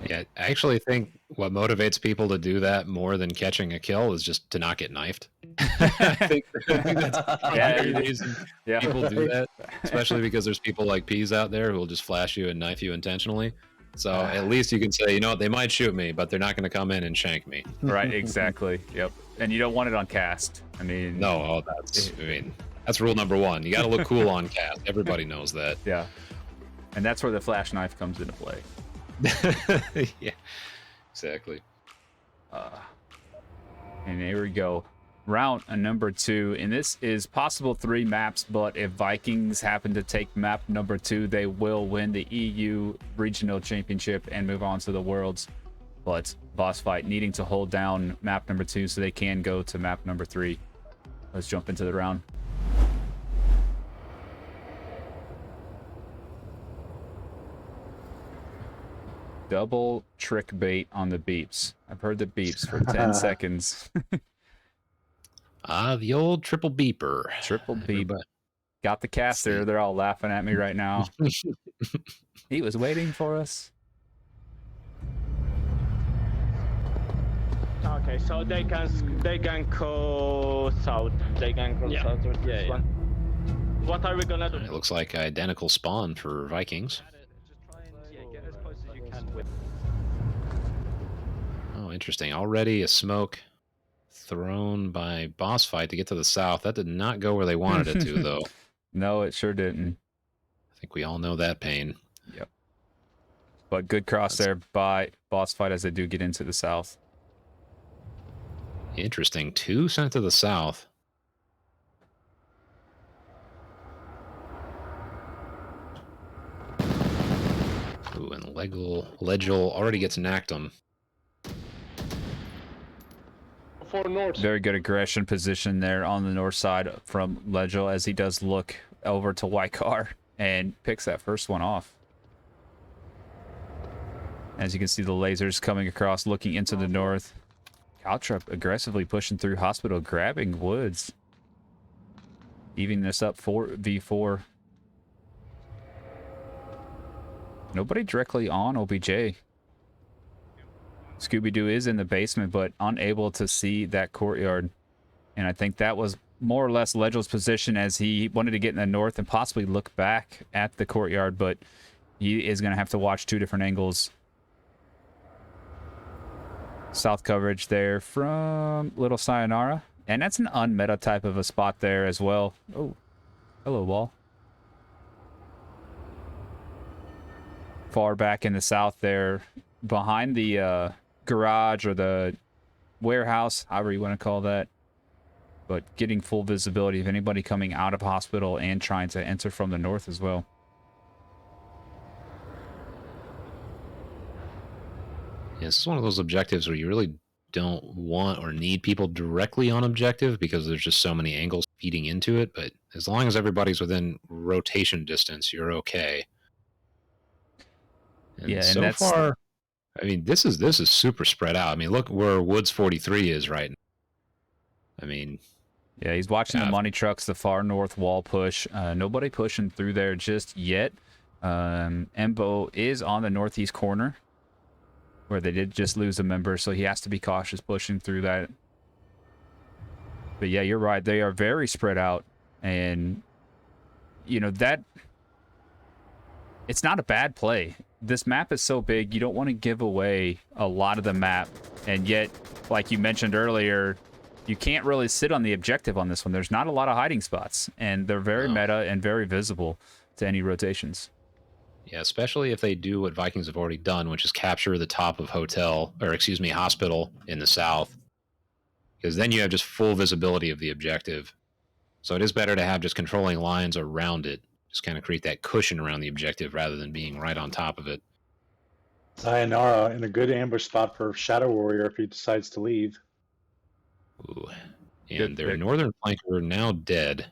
Yeah, I actually think what motivates people to do that more than catching a kill is just to not get knifed. I think that's the reason people do that, especially because there's people like Peas out there who will just flash you and knife you intentionally. So at least you can say, you know what, they might shoot me, but they're not going to come in and shank me. Right, exactly. Yep. And you don't want it on cast. I mean... No, that's rule number 1. You got to look cool on cast. Everybody knows that. Yeah. And that's where the flash knife comes into play. Yeah, exactly. And here we go. Round number 2. And this is possible 3 maps, but if Vikings happen to take map number 2, they will win the EU Regional Championship and move on to the Worlds. But BossFight needing to hold down map number 2 so they can go to map number 3. Let's jump into the round. Double trick bait on the beeps. I've heard the beeps for 10 seconds. The old triple beeper. Triple beep. Got the caster. They're all laughing at me right now. He was waiting for us. Okay, so they can go south. They can go south with this one. What are we gonna do? It looks like identical spawn for Vikings. Get as close as you can with. Oh, interesting. Already a smoke thrown by BossFight to get to the south. That did not go where they wanted it to, though. No, it sure didn't. I think we all know that pain. Yep. But good cross there by BossFight as they do get into the south. Interesting. 2 sent to the south. Ooh, and Legel already gets knacked him. For north. Very good aggression position there on the north side from Legel as he does look over to Wycar and picks that first one off. As you can see the lasers coming across, looking into the north. Caltrop aggressively pushing through Hospital, grabbing Woods. Evening this up 4v4. Nobody directly on OBJ. Scooby-Doo is in the basement, but unable to see that courtyard. And I think that was more or less Legel's position as he wanted to get in the north and possibly look back at the courtyard, but he is going to have to watch 2 different angles. South coverage there from Little Sayonara. And that's an unmeta type of a spot there as well. Oh, hello, wall. Far back in the south there, behind the garage or the warehouse, however you want to call that. But getting full visibility of anybody coming out of Hospital and trying to enter from the north as well. Yeah, this is one of those objectives where you really don't want or need people directly on objective because there's just so many angles feeding into it. But as long as everybody's within rotation distance, you're okay. And Yeah, and so that's far, I mean, this is super spread out. I mean, look where Woods 43 is right now. I mean, yeah, he's watching the money trucks, the far north wall push. Nobody pushing through there just yet. Embo is on the northeast corner, where they did just lose a member, so he has to be cautious pushing through that. But yeah, you're right. They are very spread out, and you know that it's not a bad play. This map is so big, you don't want to give away a lot of the map, and yet, like you mentioned earlier, you can't really sit on the objective on this one. There's not a lot of hiding spots, and they're very meta and very visible to any rotations. Yeah, especially if they do what Vikings have already done, which is capture the top of hospital in the south, because then you have just full visibility of the objective. So it is better to have just controlling lines around it, just kind of create that cushion around the objective rather than being right on top of it. Sayonara in a good ambush spot for Shadow Warrior if he decides to leave. Ooh. And their northern flanker now dead.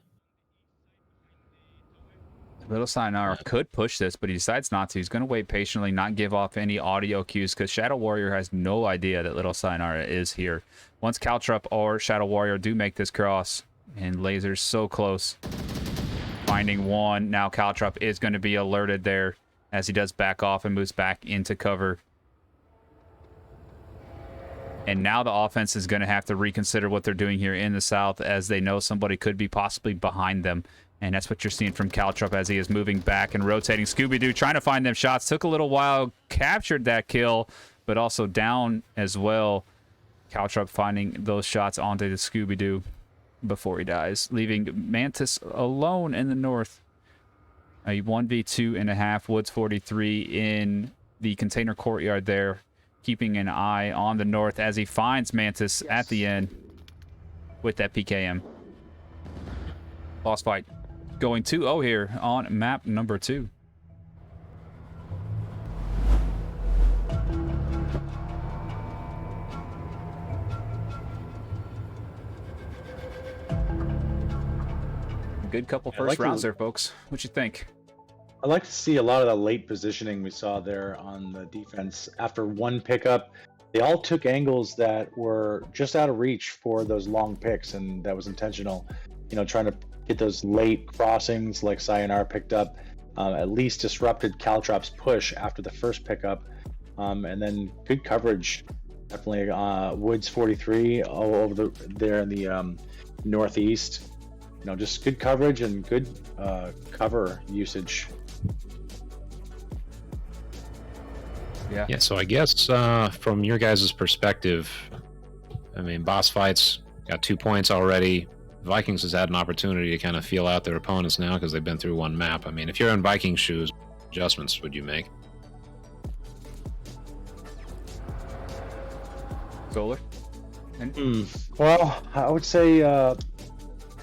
Little Sayonara could push this, but he decides not to. He's going to wait patiently, not give off any audio cues, because Shadow Warrior has no idea that Little Sayonara is here. Once Caltrup or Shadow Warrior do make this cross, and Laser's so close, finding one. Now Caltrup is going to be alerted there as he does back off and moves back into cover. And now the offense is going to have to reconsider what they're doing here in the south, as they know somebody could be possibly behind them. And that's what you're seeing from Caltrup as he is moving back and rotating. Scooby-Doo trying to find them shots. Took a little while, captured that kill, but also down as well. Caltrup finding those shots onto the Scooby-Doo before he dies, leaving Mantis alone in the north. A 1v2.5, Woods 43 in the container courtyard there, keeping an eye on the north as he finds Mantis at the end with that PKM. Boss fight going 2-0 here on map number 2. Good couple first rounds there, folks. What you think? I like to see a lot of the late positioning we saw there on the defense. After one pickup, they all took angles that were just out of reach for those long picks, and that was intentional. You know, trying to get those late crossings like Sayonara picked up, at least disrupted Caltrup's push after the first pickup. And then good coverage, definitely Woods 43 all over there in the northeast. You know, just good coverage and good cover usage. Yeah, so I guess from your guys' perspective, I mean, BossFight's got 2 points already. Vikings has had an opportunity to kind of feel out their opponents now because they've been through one map. I mean, if you're in Vikings shoes, what adjustments would you make? Solar? Well, I would say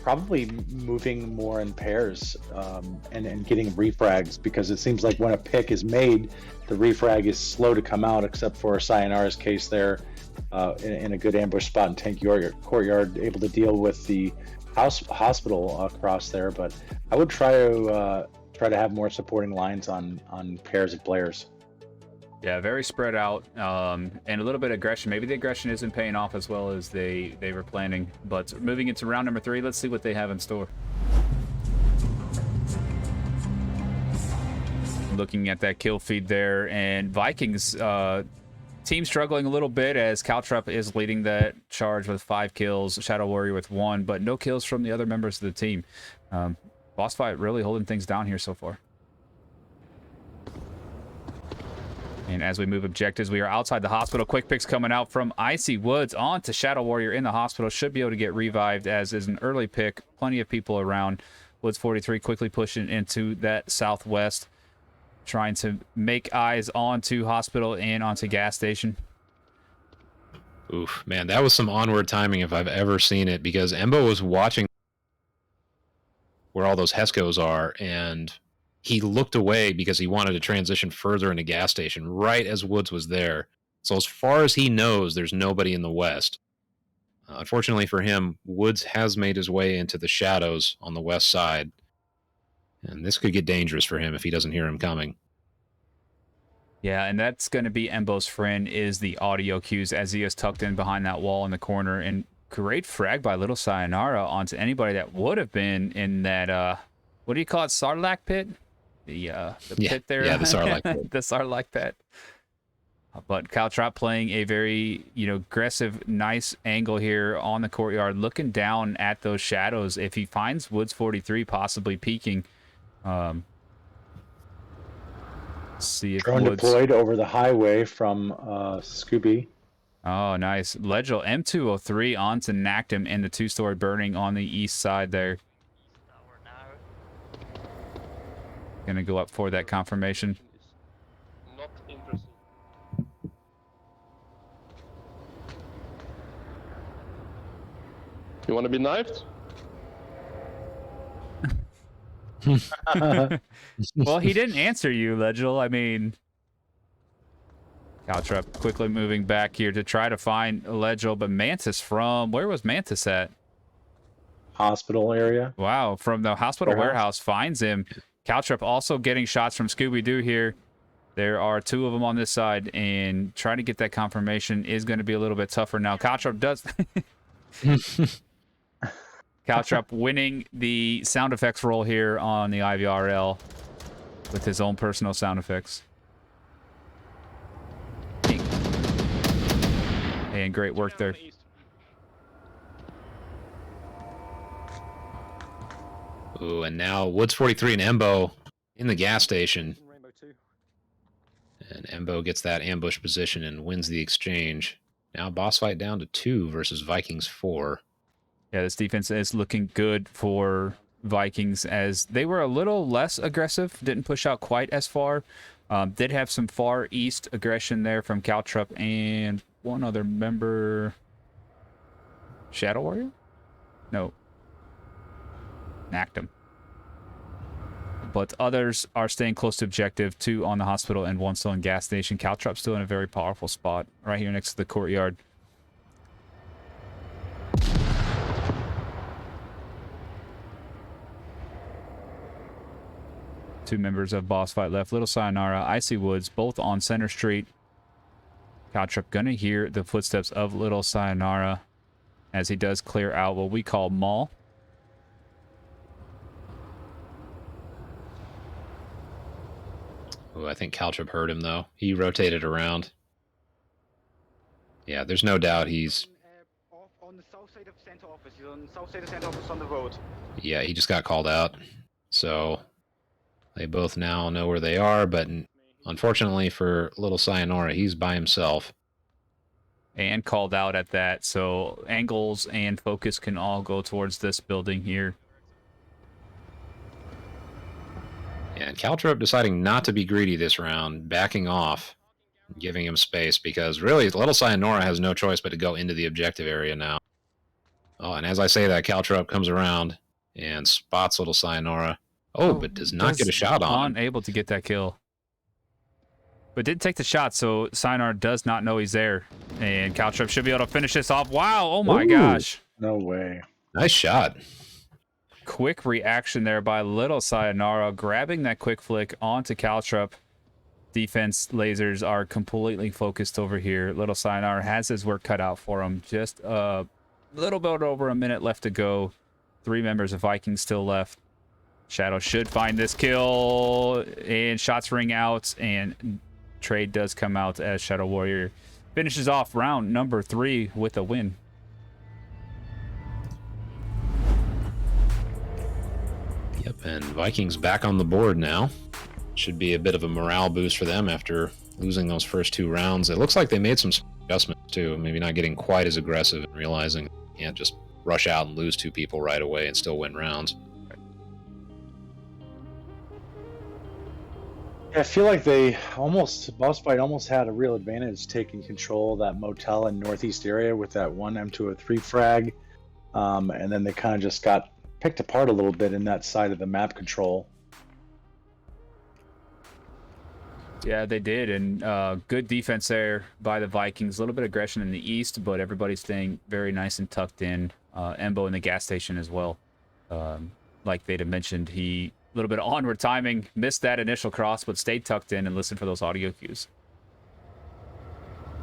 probably moving more in pairs and getting refrags, because it seems like when a pick is made, the refrag is slow to come out, except for Sayonara's case there in a good ambush spot in Tank Courtyard, able to deal with the hospital across there. But I would try to have more supporting lines on pairs of players. Yeah, very spread out, and a little bit of aggression. Maybe the aggression isn't paying off as well as they were planning. But moving into round number 3, let's see what they have in store. Looking at that kill feed there, and Vikings team struggling a little bit as Caltrup is leading that charge with 5 kills, Shadow Warrior with 1, but no kills from the other members of the team. BossFight really holding things down here so far. And as we move objectives, we are outside the hospital. Quick picks coming out from Icy Woods on to Shadow Warrior in the hospital. Should be able to get revived, as is an early pick. Plenty of people around. Woods 43 quickly pushing into that southwest, trying to make eyes onto hospital and onto gas station. Oof, man, that was some onward timing if I've ever seen it, because Embo was watching where all those Heskos are, and he looked away because he wanted to transition further into gas station right as Woods was there. So as far as he knows, there's nobody in the west. Unfortunately for him, Woods has made his way into the shadows on the west side. And this could get dangerous for him if he doesn't hear him coming. Yeah, and that's going to be Embo's friend, is the audio cues, as he is tucked in behind that wall in the corner. And great frag by Little Sayonara onto anybody that would have been in that, what do you call it, Sarlacc pit? The pit there? Yeah, the Sarlacc pit. The Sarlacc pit. But Caltrop playing a very, aggressive, nice angle here on the courtyard, looking down at those shadows. If he finds Woods 43 possibly peeking, see if Drone Woods... deployed over the highway from Scooby. Oh, nice. Legil M203 onto Nactum in the two-story burning on the east side there. Gonna go up for that confirmation. Not interesting. You want to be knifed? Well, he didn't answer you, Legil. I mean... Caltrop quickly moving back here to try to find Legil, but Mantis from... Where was Mantis at? Hospital area. Wow, from the hospital warehouse finds him. Caltrop also getting shots from Scooby-Doo here. There are two of them on this side, and trying to get that confirmation is going to be a little bit tougher now. Caltrop does... Caltrop winning the sound effects role here on the IVRL with his own personal sound effects. And great work there. Ooh, and now Woods 43 and Embo in the gas station. And Embo gets that ambush position and wins the exchange. Now BossFight down to 2 versus Vikings 4. Yeah, this defense is looking good for Vikings, as they were a little less aggressive, didn't push out quite as far. Did have some far east aggression there from Caltrop and one other member. Shadow Warrior? No. Nactum. But others are staying close to objective, 2 on the hospital and 1 still in gas station. Caltrop still in a very powerful spot right here next to the courtyard. Two members of BossFight left. Little Sayonara, Icy Woods, both on Center Street. Caltrop gonna hear the footsteps of Little Sayonara as he does clear out what we call Mall. Ooh, I think Caltrop heard him, though. He rotated around. Yeah, there's no doubt he's... On the south side of center office. He's on the south side of center office on the road. Yeah, he just got called out. So they both now know where they are, but unfortunately for Little Sayonara, he's by himself. And called out at that, so angles and focus can all go towards this building here. And Caltrop deciding not to be greedy this round, backing off, giving him space, because really, Little Sayonara has no choice but to go into the objective area now. Oh, and as I say that, Caltrop comes around and spots Little Sayonara. Oh, but does not get a shot on him. Unable to get that kill. But did take the shot, so Sayonara does not know he's there. And Caltrop should be able to finish this off. Wow, oh my gosh. No way. Nice shot. Quick reaction there by Little Sayonara, grabbing that quick flick onto Caltrop. Defense lasers are completely focused over here. Little Sayonara has his work cut out for him. Just a little bit over a minute left to go. 3 members of Vikings still left. Shadow should find this kill, and shots ring out, and trade does come out as Shadow Warrior finishes off round number 3 with a win. Yep, and Vikings back on the board now. Should be a bit of a morale boost for them after losing those first 2 rounds. It looks like they made some adjustments too, maybe not getting quite as aggressive and realizing you can't just rush out and lose 2 people right away and still win rounds. Yeah, I feel like BossFight almost had a real advantage taking control of that motel in northeast area with that one M203 frag. And then they kind of just got picked apart a little bit in that side of the map control. Yeah, they did, and good defense there by the Vikings. A little bit of aggression in the east, but everybody's staying very nice and tucked in. Embo in the gas station as well. Like they'd have mentioned, he little bit of onward timing. Missed that initial cross, but stayed tucked in and listened for those audio cues.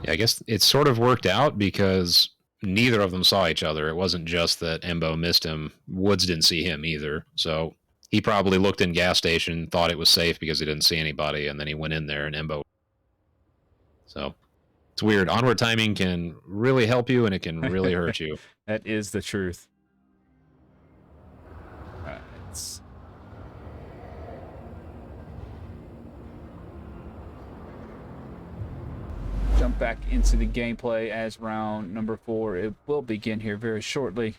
Yeah, I guess it sort of worked out because neither of them saw each other. It wasn't just that Embo missed him. Woods didn't see him either. So he probably looked in gas station, thought it was safe because he didn't see anybody, and then he went in there and Embo. So it's weird. Onward timing can really help you and it can really hurt you. That is the truth. Let's jump back into the gameplay as round number 4. It will begin here very shortly.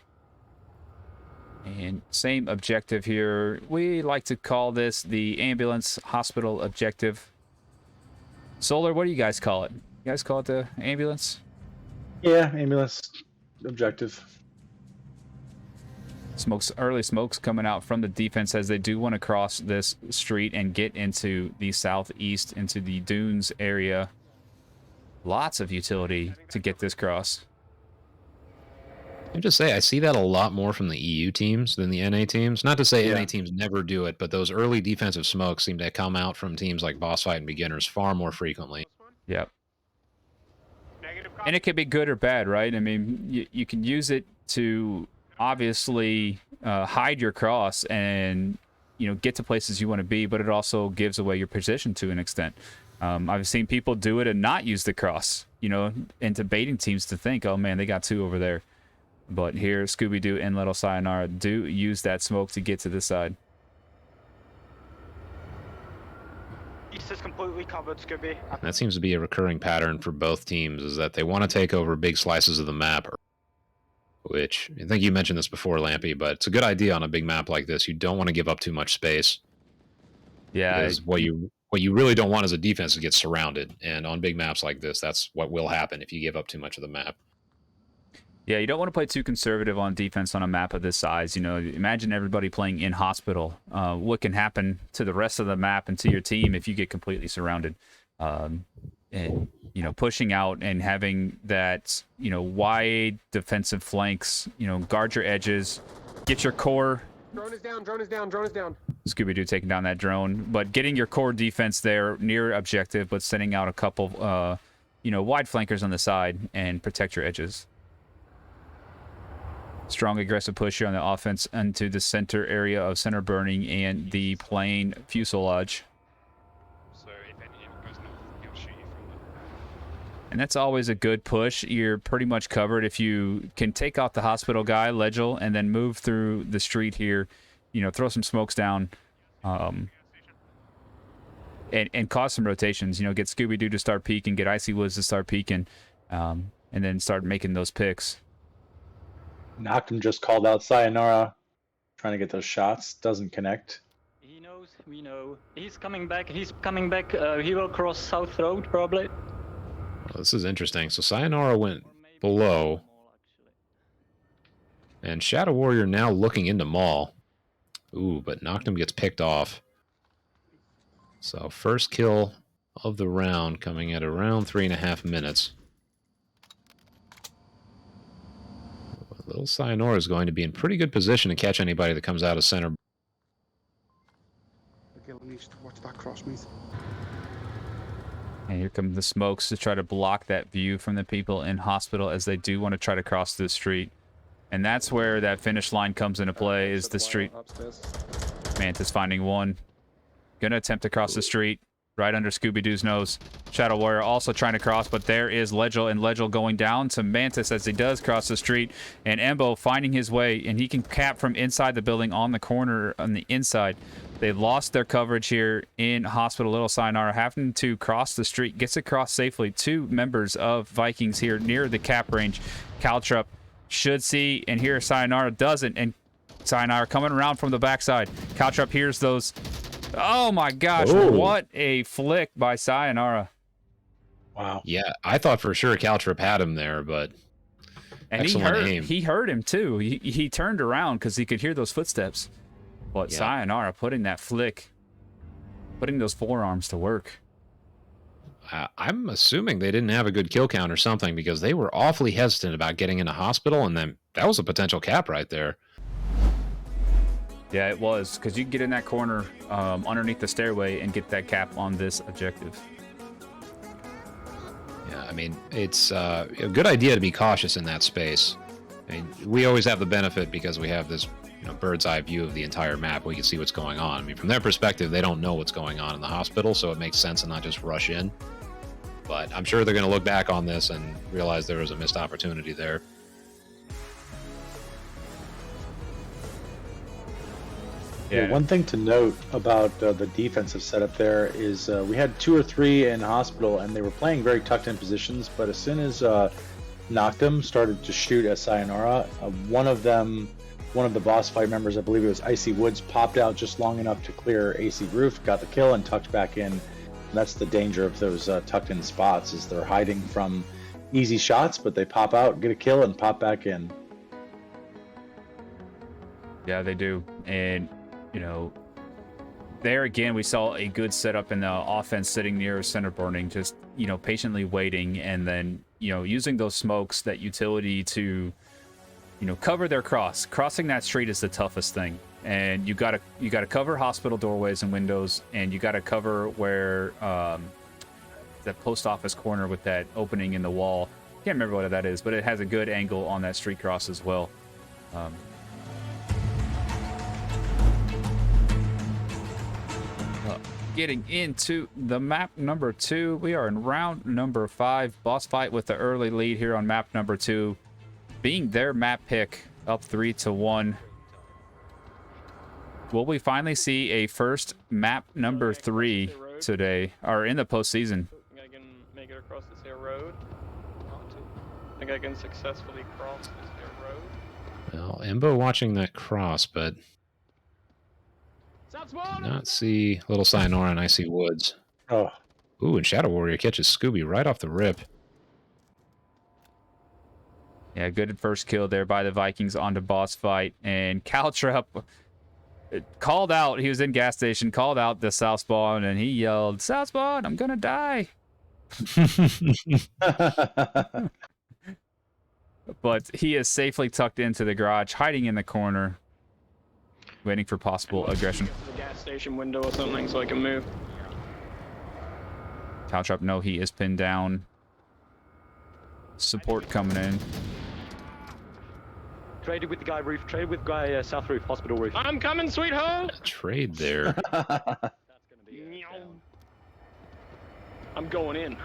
And same objective here. We like to call this the ambulance hospital objective. Solar, what do you guys call it? You guys call it the ambulance? Yeah, ambulance objective. Early smokes coming out from the defense as they do want to cross this street and get into the southeast, into the dunes area. Lots of utility to get this cross. I just say, I see that a lot more from the EU teams than the NA teams. Not to say Yeah. NA teams never do it, but those early defensive smokes seem to come out from teams like BossFight and Beginners far more frequently. Yep. And it can be good or bad, right? I mean, you can use it to obviously hide your cross and, you know, get to places you want to be, but it also gives away your position to an extent. I've seen people do it and not use the cross, you know, into baiting teams to think, oh man, they got 2 over there. But here, Scooby-Doo and Little Sayonara do use that smoke to get to this side. East is completely covered, Scooby. That seems to be a recurring pattern for both teams, is that they want to take over big slices of the map, which I think you mentioned this before, Lampy, but it's a good idea on a big map like this. You don't want to give up too much space. Yeah. Because what you really don't want as a defense is to get surrounded, and on big maps like this, that's what will happen if you give up too much of the map. Yeah, you don't want to play too conservative on defense on a map of this size. You know, imagine everybody playing in hospital. What can happen to the rest of the map and to your team if you get completely surrounded? And, you know, pushing out and having that, you know, wide defensive flanks, you know, guard your edges, get your core. Drone is down, drone is down, drone is down. Scooby-Doo taking down that drone. But getting your core defense there near objective, but sending out a couple, you know, wide flankers on the side and protect your edges. Strong aggressive push here on the offense into the center area of center burning and the plane fuselage. So if any goes north, he'll shoot you from there. And that's always a good push. You're pretty much covered if you can take out the hospital guy, Legil, and then move through the street here. You know, throw some smokes down, and cause some rotations. You know, get Scooby-Doo to start peeking, get Icy Woods to start peeking, and then start making those picks. Noctum just called out Sayonara, trying to get those shots. Doesn't connect. He knows, we know. He's coming back, he will cross South Road, probably. Well, this is interesting. So Sayonara went below, and Shadow Warrior now looking into Mall. Ooh, but Noctum gets picked off. So first kill of the round coming at around 3.5 minutes. Little Sayonara is going to be in pretty good position to catch anybody that comes out of center. Okay, let me just watch that cross, mate. And here come the smokes to try to block that view from the people in hospital as they do want to try to cross the street. And that's where that finish line comes into play, is the street. Mantis finding one. Gonna attempt to cross the street right under Scooby-Doo's nose. Shadow Warrior also trying to cross, but there is Legil, and Legil going down to Mantis as he does cross the street. And Embo finding his way, and he can cap from inside the building on the corner on the inside. They lost their coverage here in hospital. Little Sayonara having to cross the street, gets across safely. 2 members of Vikings here near the cap range. Caltrup should see, and here Sayonara doesn't, and Sayonara coming around from the backside. Caltrup hears those. Oh my gosh, what a flick by Sayonara. Wow. Yeah, I thought for sure Caltrip had him there, but and he heard him too. He turned around because he could hear those footsteps. But yeah. Sayonara putting that flick, putting those forearms to work. I'm assuming they didn't have a good kill count or something, because they were awfully hesitant about getting in a hospital, and then that was a potential cap right there. Yeah, it was, because you can get in that corner underneath the stairway and get that cap on this objective. Yeah, I mean, it's a good idea to be cautious in that space. I mean, we always have the benefit because we have this bird's eye view of the entire map. We can see what's going on. I mean, from their perspective, they don't know what's going on in the hospital, so it makes sense to not just rush in. But I'm sure they're going to look back on this and realize there was a missed opportunity there. Yeah, one thing to note about the defensive setup there is we had 2 or 3 in hospital, and they were playing very tucked in positions. But as soon as Noctum started to shoot at Sayonara, one of the BossFight members, I believe it was Icy Woods, popped out just long enough to clear AC Roof, got the kill, and tucked back in. And that's the danger of those tucked in spots, is they're hiding from easy shots, but they pop out, get a kill, and pop back in. Yeah, they do. And there again, we saw a good setup in the offense sitting near center burning, just, patiently waiting, and then, using those smokes, that utility to, cover their cross. Crossing that street is the toughest thing. And you gotta cover hospital doorways and windows, and you gotta cover where that post office corner with that opening in the wall. Can't remember what that is, but it has a good angle on that street cross as well. Getting into the map number 2, we are in round number 5. BossFight with the early lead here on map number 2, being their map pick, up 3-1. Will we finally see a first map number 3 today, or in the postseason? I think I can make it across this here road. I think I can successfully cross this here road. Well, Embo watching that cross, but did not see Little Sayonara and Icy Woods. Oh. Ooh, and Shadow Warrior catches Scooby right off the rip. Yeah, good first kill there by the Vikings onto BossFight. And Caltrop called out, he was in gas station, called out the South Spawn, and he yelled, "South Spawn, I'm gonna die." But he is safely tucked into the garage, hiding in the corner, waiting for possible aggression. The gas station window or something so I can move. Caltrop, no, he is pinned down. Support coming in. Traded with the guy roof, traded with guy south roof, hospital roof. I'm coming, sweetheart! Trade there. I'm going in.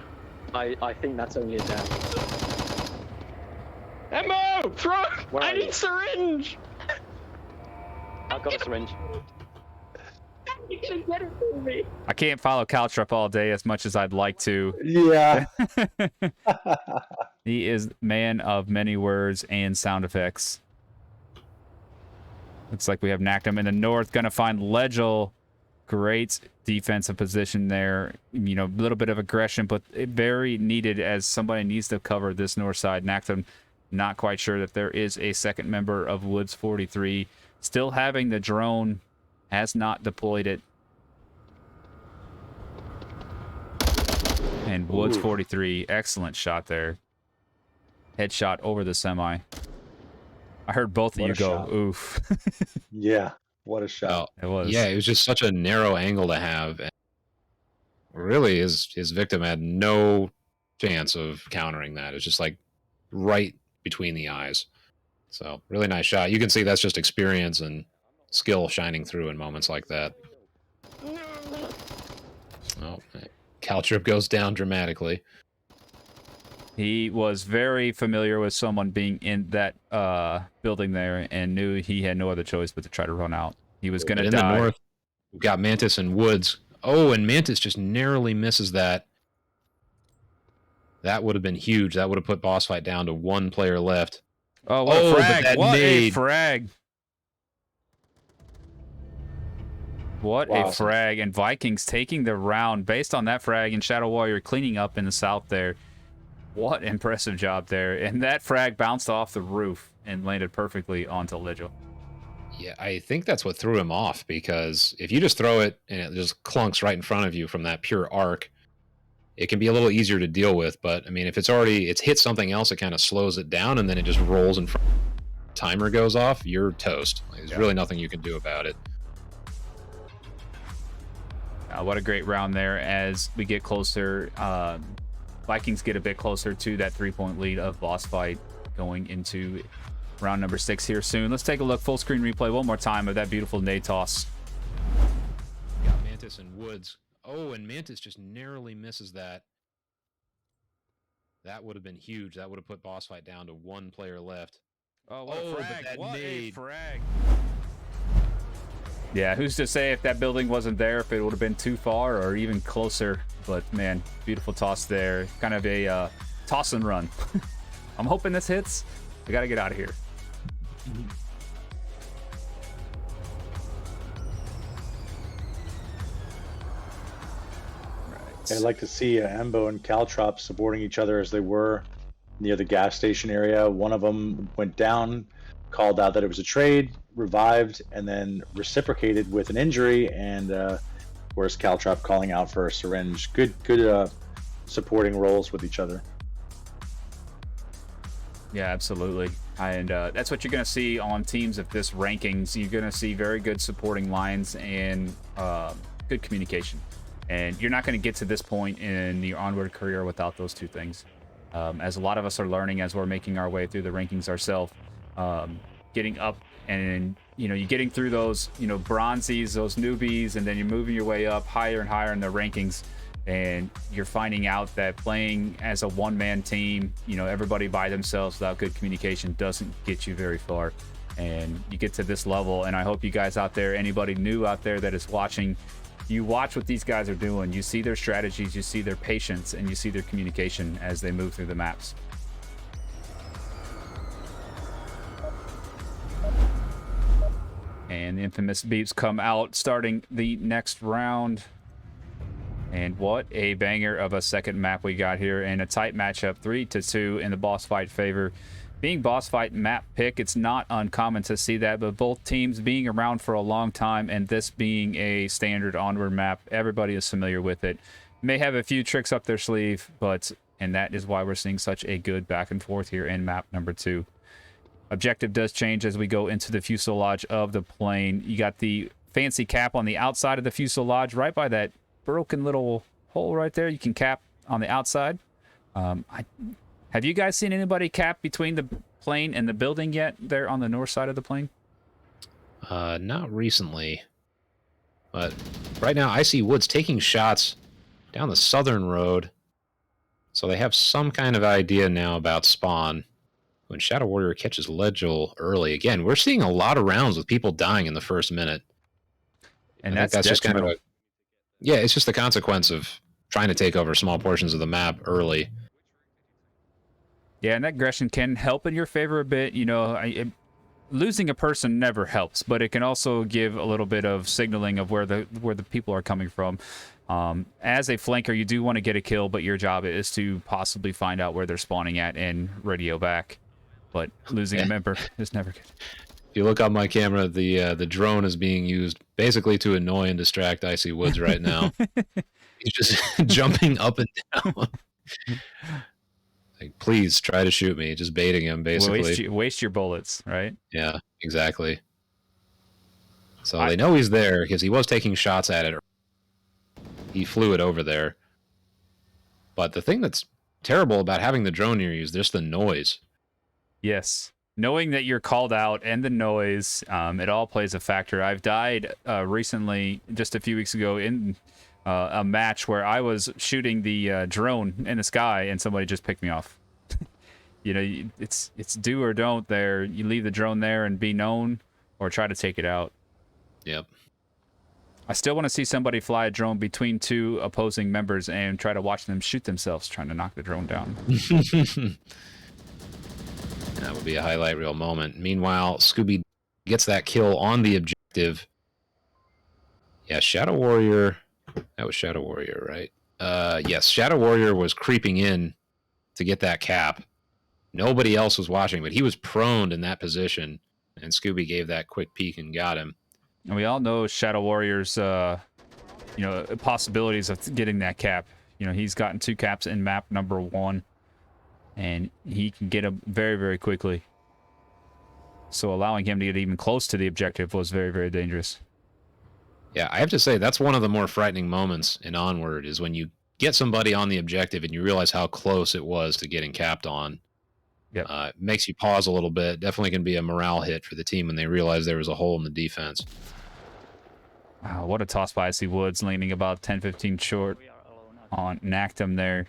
I think that's only a down. Embo! Throw! I need syringe! I've got a syringe. You can get it for me. I can't follow Caltrop all day as much as I'd like to. Yeah. He is man of many words and sound effects. Looks like we have Nactum in the north. Gonna find Legel. Great defensive position there. A little bit of aggression, but very needed as somebody needs to cover this north side. Nactum not quite sure that there is a second member of Woods 43. Still having the drone, has not deployed it. And Woods 43, excellent shot there. Headshot over the semi. I heard both of you go, shot. Oof. Yeah, what a shot. It was. Yeah, it was just such a narrow angle to have. And really, his victim had no chance of countering that. It was just like right between the eyes. So, really nice shot. You can see that's just experience and skill shining through in moments like that. Oh, Caltrip goes down dramatically. He was very familiar with someone being in that building there and knew he had no other choice but to try to run out. He was going to die. In the north, we've got Mantis and Woods. Oh, and Mantis just narrowly misses that. That would have been huge. That would have put BossFight down to 1 player left. Oh, what a frag. What a frag. What a frag. And Vikings taking the round based on that frag, and Shadow Warrior cleaning up in the south there. What impressive job there. And that frag bounced off the roof and landed perfectly onto Legel. Yeah, I think that's what threw him off, because if you just throw it and it just clunks right in front of you from that pure arc, it can be a little easier to deal with. But I mean, if it's hit something else, it kind of slows it down and then it just rolls in front. timer goes off, you're toast. Like, there's Yeah. really nothing you can do about it. What a great round there as we get closer. Vikings get a bit closer to that 3-point lead of BossFight going into round number 6 here soon. Let's take a look, full screen replay one more time of that beautiful nade toss. Got Mantis and Woods. Oh, and Mantis just narrowly misses that. That would have been huge. That would have put BossFight down to 1 player left. Oh, what a frag. But that What a nade. frag. Yeah, who's to say if that building wasn't there, if it would have been too far or even closer. But, man, beautiful toss there. Kind of a toss and run. I'm hoping this hits. I got to get out of here. I'd like to see Embo and Caltrop supporting each other as they were near the gas station area. One of them went down, called out that it was a trade, revived, and then reciprocated with an injury. And where's Caltrop calling out for a syringe? Good supporting roles with each other. Yeah, absolutely. And that's what you're going to see on teams of this rankings. You're going to see very good supporting lines and good communication. And you're not going to get to this point in your onward career without those two things. As a lot of us are learning as we're making our way through the rankings ourselves, getting up and, you're getting through those, bronzies, those newbies, and then you're moving your way up higher and higher in the rankings. And you're finding out that playing as a one-man team, everybody by themselves without good communication doesn't get you very far. And you get to this level, and I hope you guys out there, anybody new out there that is watching, you watch what these guys are doing. You see their strategies, you see their patience, and you see their communication as they move through the maps. And the infamous beeps come out starting the next round. And what a banger of a second map we got here, and a tight matchup, 3-2 in the BossFight favor. Being BossFight map pick, it's not uncommon to see that, but both teams being around for a long time and this being a standard onward map, everybody is familiar with it. May have a few tricks up their sleeve, and that is why we're seeing such a good back and forth here in map number 2. Objective does change as we go into the fuselage of the plane. You got the fancy cap on the outside of the fuselage, right by that broken little hole right there. You can cap on the outside. Have you guys seen anybody cap between the plane and the building yet there on the north side of the plane? Not recently. But right now I see Woods taking shots down the southern road. So they have some kind of idea now about spawn. When Shadow Warrior catches Legil early, again, we're seeing a lot of rounds with people dying in the first minute. And that's just kind of yeah, it's just the consequence of trying to take over small portions of the map early. Yeah, and that aggression can help in your favor a bit. Losing a person never helps, but it can also give a little bit of signaling of where the people are coming from. As a flanker, you do want to get a kill, but your job is to possibly find out where they're spawning at and radio back. But losing a member is never good. If you look on my camera, the drone is being used basically to annoy and distract Icy Woods right now. He's just jumping up and down. Like, please try to shoot me. Just baiting him, basically. Waste your bullets, right? Yeah, exactly. So they know he's there because he was taking shots at it. He flew it over there. But the thing that's terrible about having the drone near you is just the noise. Yes. Knowing that you're called out and the noise, it all plays a factor. I've died recently, just a few weeks ago, in a match where I was shooting the drone in the sky and somebody just picked me off. It's do or don't there. You leave the drone there and be known, or try to take it out. Yep. I still want to see somebody fly a drone between two opposing members and try to watch them shoot themselves trying to knock the drone down. That would be a highlight reel moment. Meanwhile, Scooby gets that kill on the objective. Yeah, Shadow Warrior. That was Shadow Warrior, right? Yes, Shadow Warrior was creeping in to get that cap. Nobody else was watching, but he was prone in that position, and Scooby gave that quick peek and got him. And we all know Shadow Warrior's, possibilities of getting that cap. He's gotten 2 caps in map number 1. And he can get them very, very quickly. So allowing him to get even close to the objective was very, very dangerous. Yeah, I have to say, that's one of the more frightening moments in Onward, is when you get somebody on the objective and you realize how close it was to getting capped on. Yep. It makes you pause a little bit. Definitely can be a morale hit for the team when they realize there was a hole in the defense. Wow, what a toss by Icy Woods, leaning about 10-15 short on Nactum there.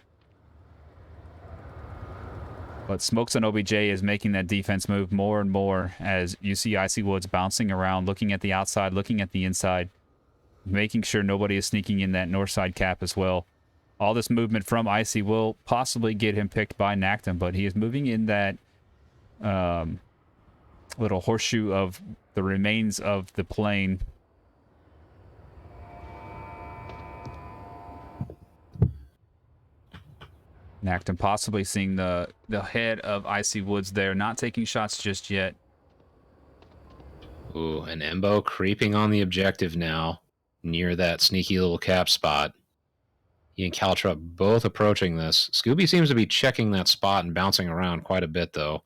But Smokes on OBJ is making that defense move more and more as you see Icy Woods bouncing around, looking at the outside, looking at the inside, making sure nobody is sneaking in that north side cap as well. All this movement from Icy will possibly get him picked by Nactum, but he is moving in that little horseshoe of the remains of the plane. Nactum possibly seeing the head of Icy Woods there, not taking shots just yet. Ooh, and Embo creeping on the objective now, near that sneaky little cap spot. He and Caltrup both approaching this. Scooby seems to be checking that spot and bouncing around quite a bit, though.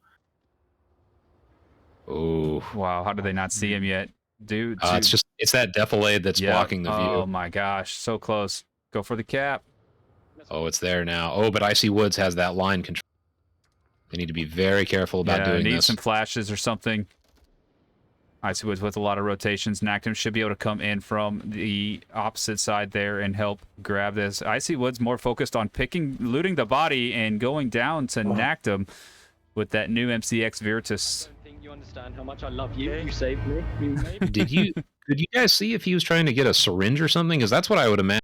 Ooh. Wow, how did they not see him yet? Dude. It's that defilade that's blocking the view. Oh my gosh, so close. Go for the cap. Oh, it's there now. Oh, but Icy Woods has that line control. They need to be very careful about doing need this. some flashes or something. Icy Woods with a lot of rotations. Nactum should be able to come in from the opposite side there and help grab this. Icy Woods more focused on looting the body and going down to Nactum with that new MCX Virtus. I don't think you understand how much I love you. You saved me. Did you guys see if he was trying to get a syringe or something? Because that's what I would imagine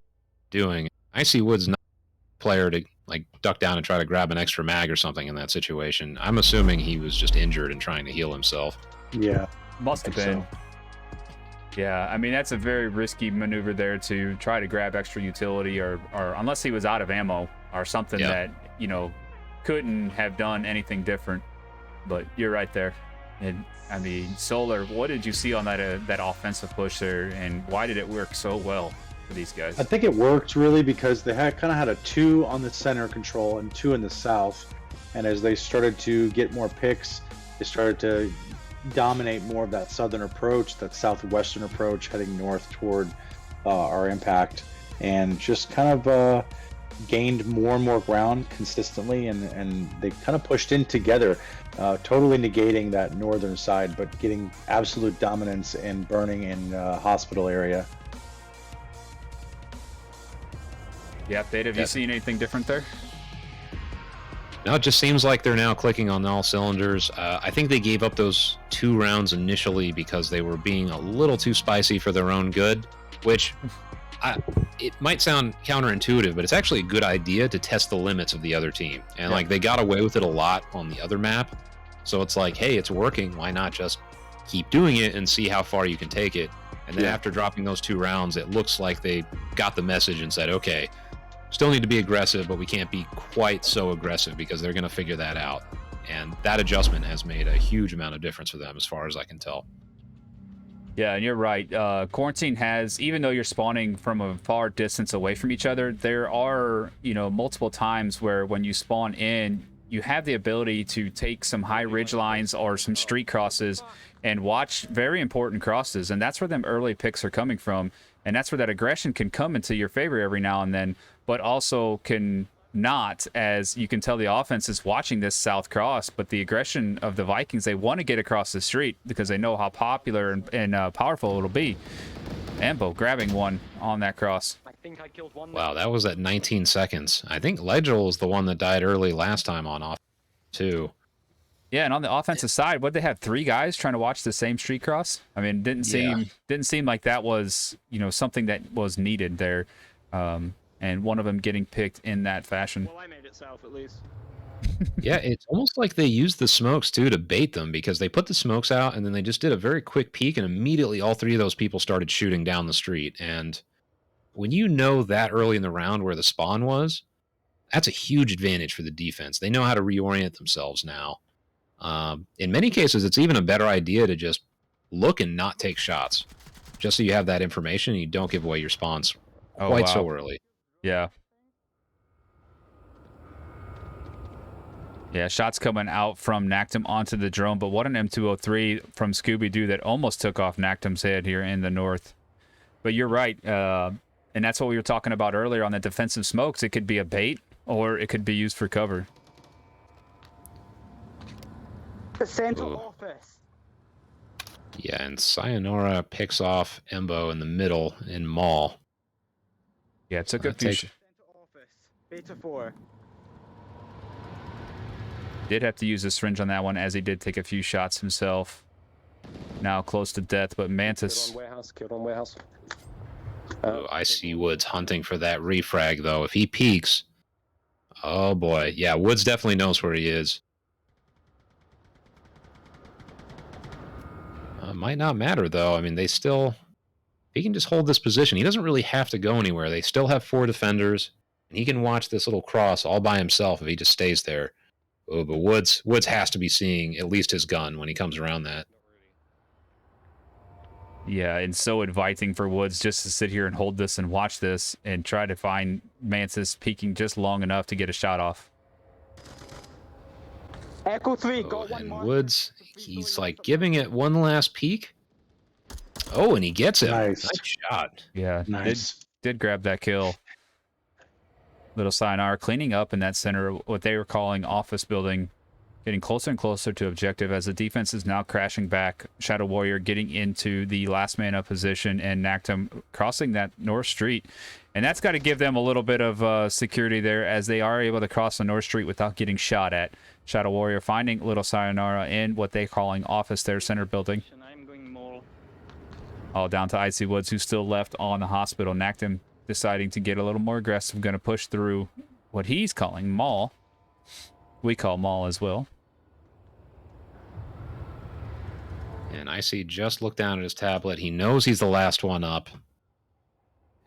doing. Icy Woods not a player to like duck down and try to grab an extra mag or something in that situation. I'm assuming he was just injured and trying to heal himself. Yeah. Must have been. So. Yeah, I mean, that's a very risky maneuver there to try to grab extra utility or unless he was out of ammo or something that, you know, couldn't have done anything different. But you're right there. And I mean, Solar, what did you see on that offensive push there, and why did it work so well for these guys? I think it worked really because they kind of had a 2 on the center control and 2 in the south. And as they started to get more picks, they started to dominate more of that southern approach, that southwestern approach heading north toward our impact, and just kind of gained more and more ground consistently, and they kind of pushed in together, totally negating that northern side, but getting absolute dominance and burning in hospital area. Yeah, Theta, have you seen anything different there? No, it just seems like they're now clicking on all cylinders. I think they gave up those 2 rounds initially because they were being a little too spicy for their own good, which it might sound counterintuitive, but it's actually a good idea to test the limits of the other team. And like they got away with it a lot on the other map. So it's like, hey, it's working. Why not just keep doing it and see how far you can take it? And then after dropping those 2 rounds, it looks like they got the message and said, okay, still need to be aggressive, but we can't be quite so aggressive because they're going to figure that out. And that adjustment has made a huge amount of difference for them as far as I can tell. Yeah, and you're right. Quarantine has, even though you're spawning from a far distance away from each other, there are, you know, multiple times where when you spawn in, you have the ability to take some high ridge lines or some street crosses and watch very important crosses. And that's where them early picks are coming from. And that's where that aggression can come into your favor every now and then, but also can not, as you can tell the offense is watching this south cross, but the aggression of the Vikings, they want to get across the street because they know how popular and powerful it'll be. Ambo grabbing one on that cross. I think I killed one. Wow, that was at 19 seconds. I think Legel was the one that died early last time on off too. Yeah, and on the offensive side, what they have 3 guys trying to watch the same street cross. I mean, didn't seem like that was, you know, something that was needed there. And one of them getting picked in that fashion. Well, I made it south at least. Yeah, it's almost like they used the smokes too to bait them, because they put the smokes out and then they just did a very quick peek, and immediately all 3 of those people started shooting down the street. And when you know that early in the round where the spawn was, that's a huge advantage for the defense. They know how to reorient themselves now. In many cases, it's even a better idea to just look and not take shots, just so you have that information and you don't give away your spawns quite so early. Yeah. Yeah, shots coming out from Nactum onto the drone, but what an M203 from Scooby-Doo that almost took off Nactum's head here in the north. But you're right, and that's what we were talking about earlier on the defensive smokes. It could be a bait, or it could be used for cover. The central office. Yeah, and Sayonara picks off Embo in the middle in Mall. Yeah, it took a few... Central office. Beta 4. Did have to use a syringe on that one, as he did take a few shots himself. Now close to death, but Mantis... Killed on warehouse. Oh, I see Woods hunting for that refrag, though. If he peeks... Oh, boy. Yeah, Woods definitely knows where he is. Might not matter, though. I mean, they still... He can just hold this position. He doesn't really have to go anywhere. They still have 4 defenders, and he can watch this little cross all by himself if he just stays there. Oh, but Woods has to be seeing at least his gun when he comes around that. Yeah, and so inviting for Woods just to sit here and hold this and watch this and try to find Mantis peeking just long enough to get a shot off. Echo 3, Oh, got one and more. Woods, he's like giving it one last peek. Oh, and he gets it. Nice. Shot. Yeah, Nice. did grab that kill. Little Sayonara cleaning up in that center, what they were calling office building, getting closer and closer to objective as the defense is now crashing back. Shadow Warrior getting into the last man up position, and Nactum crossing that North Street. And that's got to give them a little bit of security there, as they are able to cross the North Street without getting shot at. Shadow Warrior finding Little Sayonara in what they're calling office, their center building. I'm going mall. All down to Icy Woods, who's still left on the hospital. Nactum deciding to get a little more aggressive, going to push through what he's calling mall. We call mall as well. And Icy just looked down at his tablet. He knows he's the last one up.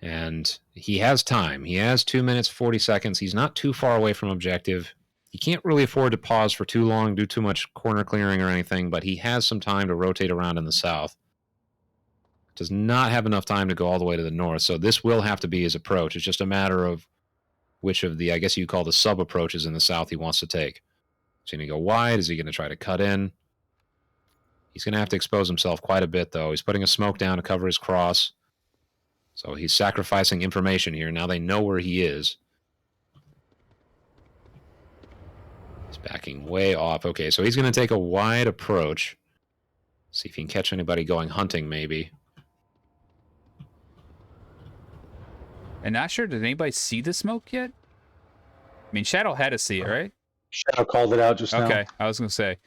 And he has time. He has 2 minutes, 40 seconds. He's not too far away from objective. He can't really afford to pause for too long, do too much corner clearing or anything, but he has some time to rotate around in the south. Does not have enough time to go all the way to the north, so this will have to be his approach. It's just a matter of which of the, I guess you call the sub-approaches in the south he wants to take. Is he going to go wide? Is he going to try to cut in? He's going to have to expose himself quite a bit, though. He's putting a smoke down to cover his cross. So he's sacrificing information here. Now they know where he is. He's backing way off. Okay, so he's going to take a wide approach. See if he can catch anybody going hunting, maybe. And not sure, did anybody see the smoke yet? I mean, Shadow had to see it, right? Shadow called it out just now. Okay, I was going to say.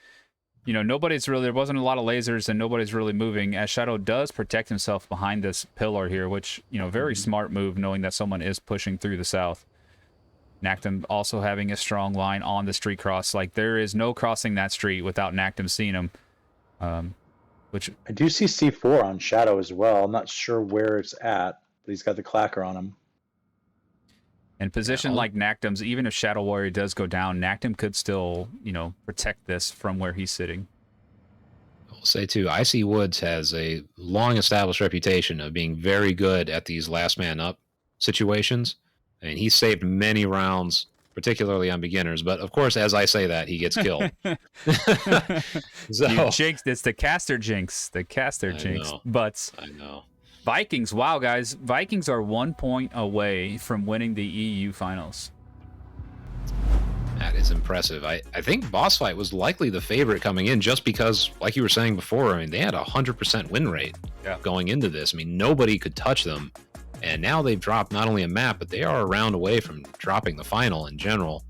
You know, there wasn't a lot of lasers and nobody's really moving, as Shadow does protect himself behind this pillar here, which, you know, very smart move, knowing that someone is pushing through the south. Nactum also having a strong line on the street cross. Like, there is no crossing that street without Nactum seeing him. Which I do see C4 on Shadow as well. I'm not sure where it's at, but he's got the clacker on him. in position like Nactum's, even if Shadow Warrior does go down, Nactum could still, you know, protect this from where he's sitting. I'll say, too, Icy Woods has a long-established reputation of being very good at these last-man-up situations, and he's saved many rounds, particularly on beginners. But, of course, as I say that, he gets killed. So, you jinxed. It's the caster jinx. The caster jinx. But I know. Vikings, wow, guys. Vikings are 1 point away from winning the EU finals. That is impressive. I think BossFight was likely the favorite coming in just because, like you were saying before, I mean, they had a 100% win rate going into this. I mean, nobody could touch them. And now they've dropped not only a map, but they are a round away from dropping the final in general.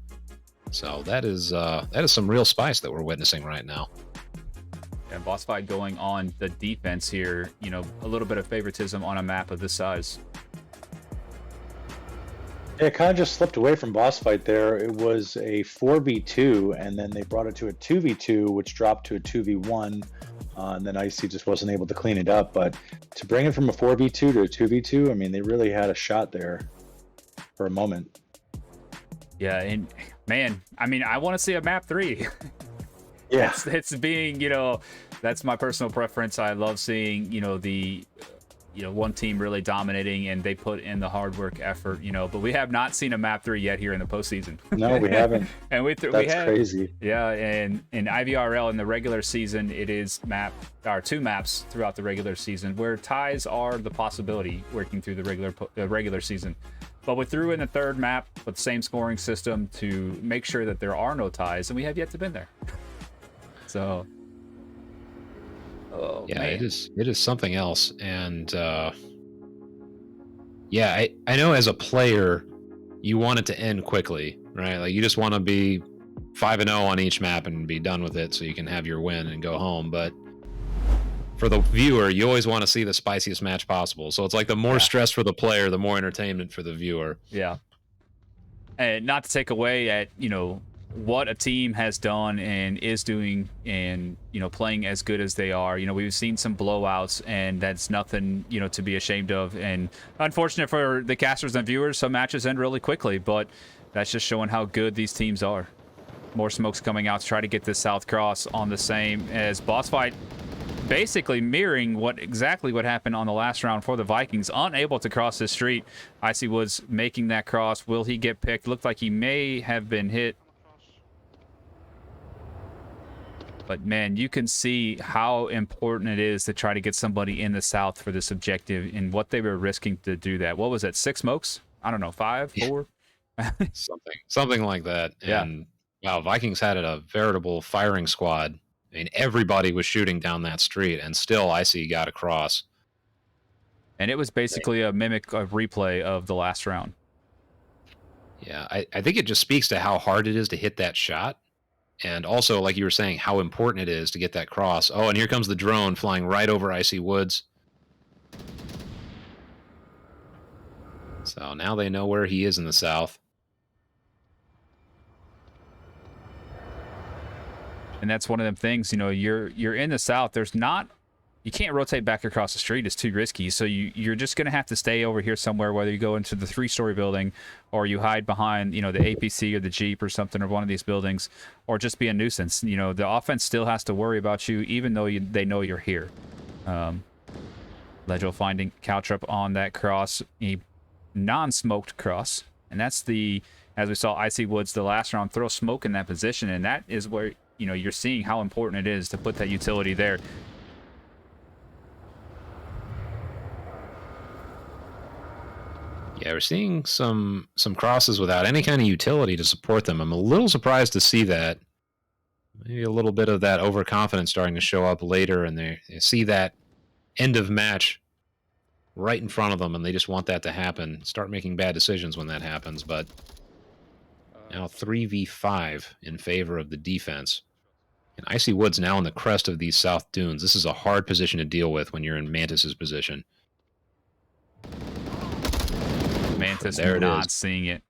So that is some real spice that we're witnessing right now. And BossFight going on the defense here, you know, a little bit of favoritism on a map of this size. Yeah, it kind of just slipped away from BossFight there. It was a 4v2, and then they brought it to a 2v2, which dropped to a 2v1, and then Icy just wasn't able to clean it up. But to bring it from a 4v2 to a 2v2, I mean, they really had a shot there for a moment. Yeah, and man, I mean, I want to see a map 3. Yeah, it's being, you know, that's my personal preference. I love seeing, you know, the one team really dominating and they put in the hard work effort, but we have not seen a map 3 yet here in the postseason. No, we haven't. And we That's have, crazy. Yeah, and in IVRL in the regular season, it is 2 maps throughout the regular season where ties are the possibility working through the regular season. But we threw in a 3rd map with the same scoring system to make sure that there are no ties, and we have yet to been there. So, yeah, man. it is something else. And yeah, I know as a player, you want it to end quickly, right? Like you just want to be 5-0 on each map and be done with it so you can have your win and go home. But for the viewer, you always want to see the spiciest match possible. So it's like the more stress for the player, the more entertainment for the viewer. Yeah. And not to take away at, what a team has done and is doing and, playing as good as they are. We've seen some blowouts and that's nothing, to be ashamed of. And unfortunate for the casters and viewers, some matches end really quickly, but that's just showing how good these teams are. More smokes coming out to try to get this South Cross on the same as BossFight, basically mirroring exactly what happened on the last round for the Vikings, unable to cross the street. Icy Woods making that cross. Will he get picked? Looked like he may have been hit. But man, you can see how important it is to try to get somebody in the South for this objective and what they were risking to do that. What was that? 6 smokes? I don't know, 5, 4? something like that. Yeah. And wow, Vikings had a veritable firing squad. I mean, everybody was shooting down that street, and still Icy got across. And it was basically a replay of the last round. Yeah, I think it just speaks to how hard it is to hit that shot. And also, like you were saying, how important it is to get that cross. Oh, and here comes the drone flying right over Icy Woods. So now they know where he is in the South. And that's one of them things, you're in the South. You can't rotate back across the street. It's too risky. So you're just going to have to stay over here somewhere, whether you go into the 3-story building or you hide behind, the APC or the Jeep or something, or one of these buildings, or just be a nuisance. The offense still has to worry about you, even though they know you're here. Legio finding Caltrip on that cross, a non-smoked cross. And that's as we saw Icy Woods the last round, throw smoke in that position. And that is where, you're seeing how important it is to put that utility there. Yeah, we're seeing some crosses without any kind of utility to support them. I'm a little surprised to see that. Maybe a little bit of that overconfidence starting to show up later, and they see that end of match right in front of them, and they just want that to happen. Start making bad decisions when that happens, but now 3v5 in favor of the defense. And Icy Woods now on the crest of these South Dunes. This is a hard position to deal with when you're in Mantis's position. Mantis There it not is. seeing it.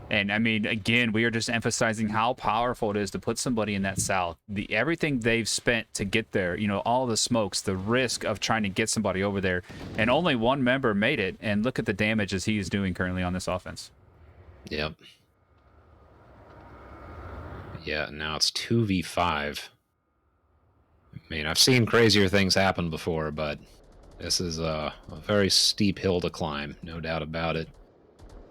And I mean, again, we are just emphasizing how powerful it is to put somebody in that South. Everything they've spent to get there, all the smokes, the risk of trying to get somebody over there, and only one member made it. And look at the damage as he is doing currently on this offense. Yep. Yeah, now it's 2v5. I mean, I've seen crazier things happen before, but this is a very steep hill to climb, no doubt about it.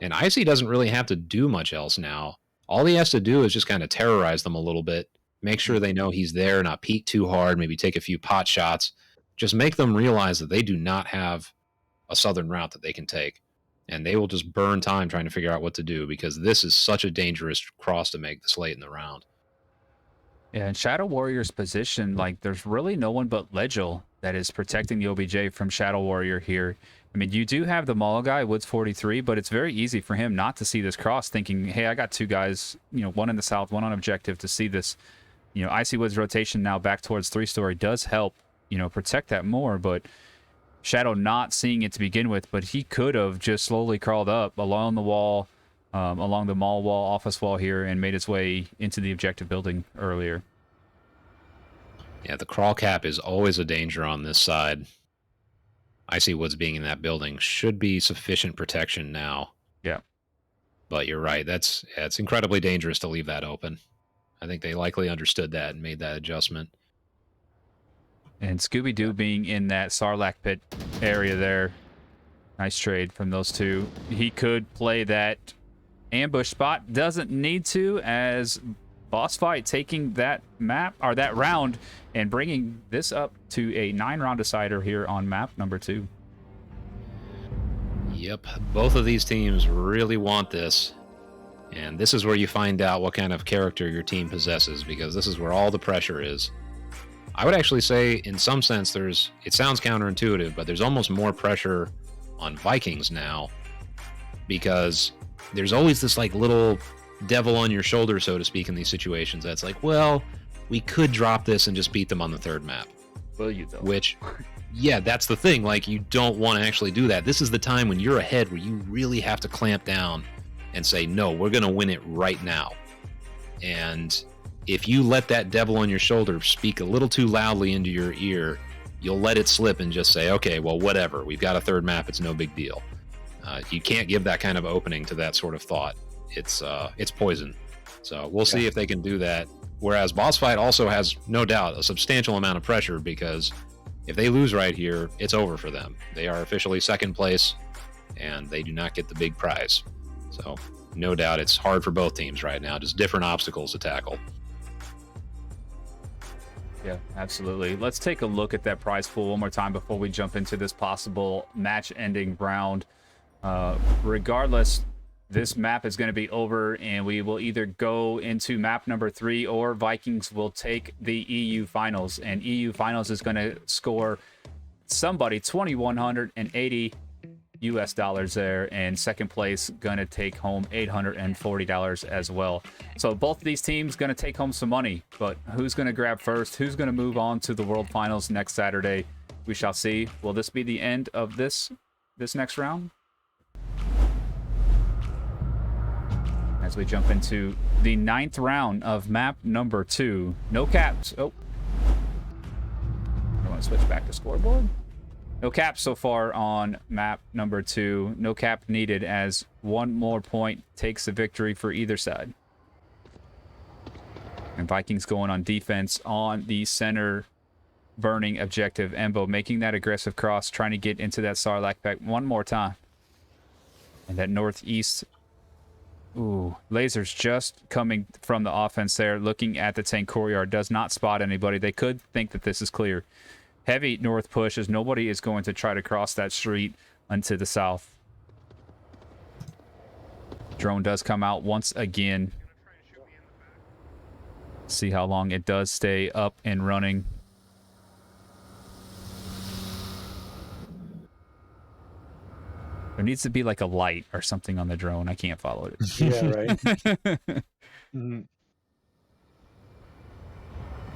And Icy doesn't really have to do much else now. All he has to do is just kind of terrorize them a little bit, make sure they know he's there, not peek too hard, maybe take a few pot shots. Just make them realize that they do not have a southern route that they can take. And they will just burn time trying to figure out what to do, because this is such a dangerous cross to make this late in the round. Yeah, in Shadow Warrior's position, there's really no one but Legil that is protecting the OBJ from Shadow Warrior here. I mean, you do have the Maul guy, Woods 43, but it's very easy for him not to see this cross, thinking, hey, I got 2 guys, one in the South, one on objective, to see this. Icy Woods rotation now back towards 3-story does help, protect that more, but Shadow not seeing it to begin with, but he could have just slowly crawled up along the wall, along the mall wall, office wall here, and made his way into the objective building earlier. Yeah, the crawl cap is always a danger on this side. Icy Woods being in that building should be sufficient protection now. Yeah. But you're right. It's incredibly dangerous to leave that open. I think they likely understood that and made that adjustment. And Scooby-Doo being in that Sarlacc pit area there. Nice trade from those two. He could play that ambush spot. Doesn't need to, as BossFight taking that map, or that round, and bringing this up to a 9-round decider here on map number 2. Yep, both of these teams really want this. And this is where you find out what kind of character your team possesses, because this is where all the pressure is. I would actually say, in some sense, it sounds counterintuitive, but there's almost more pressure on Vikings now, because there's always this like little devil on your shoulder, so to speak, in these situations. That's like, well, we could drop this and just beat them on the 3rd map. Will you though? Which, yeah, that's the thing. Like, you don't want to actually do that. This is the time when you're ahead where you really have to clamp down and say, no, we're going to win it right now. And if you let that devil on your shoulder speak a little too loudly into your ear, you'll let it slip and just say, okay, well, whatever. We've got a 3rd map. It's no big deal. You can't give that kind of opening to that sort of thought. It's poison. So we'll see if they can do that. Whereas BossFight also has, no doubt, a substantial amount of pressure, because if they lose right here, it's over for them. They are officially 2nd place, and they do not get the big prize. So no doubt it's hard for both teams right now, just different obstacles to tackle. Yeah, absolutely. Let's take a look at that prize pool one more time before we jump into this possible match-ending round. Regardless, this map is going to be over, and we will either go into map number 3, or Vikings will take the EU Finals. And EU Finals is going to score somebody $2,180 US dollars there, and 2nd place going to take home $840 as well. So both of these teams going to take home some money, but who's going to grab first? Who's going to move on to the World Finals next Saturday? We shall see. Will this be the end of this next round? As we jump into the 9th round of map number 2. No caps. Oh. I want to switch back to scoreboard. No caps so far on map number 2. No cap needed, as one more point takes the victory for either side. And Vikings going on defense on the center burning objective. Embo making that aggressive cross, trying to get into that Sarlacc pit one more time. And that northeast. Ooh, lasers just coming from the offense there, looking at the tank courtyard. Does not spot anybody. They could think that this is clear. Heavy north push, as nobody is going to try to cross that street unto the south. Drone does come out once again. See how long it does stay up and running. There needs to be like a light or something on the drone. I can't follow it. Yeah, right.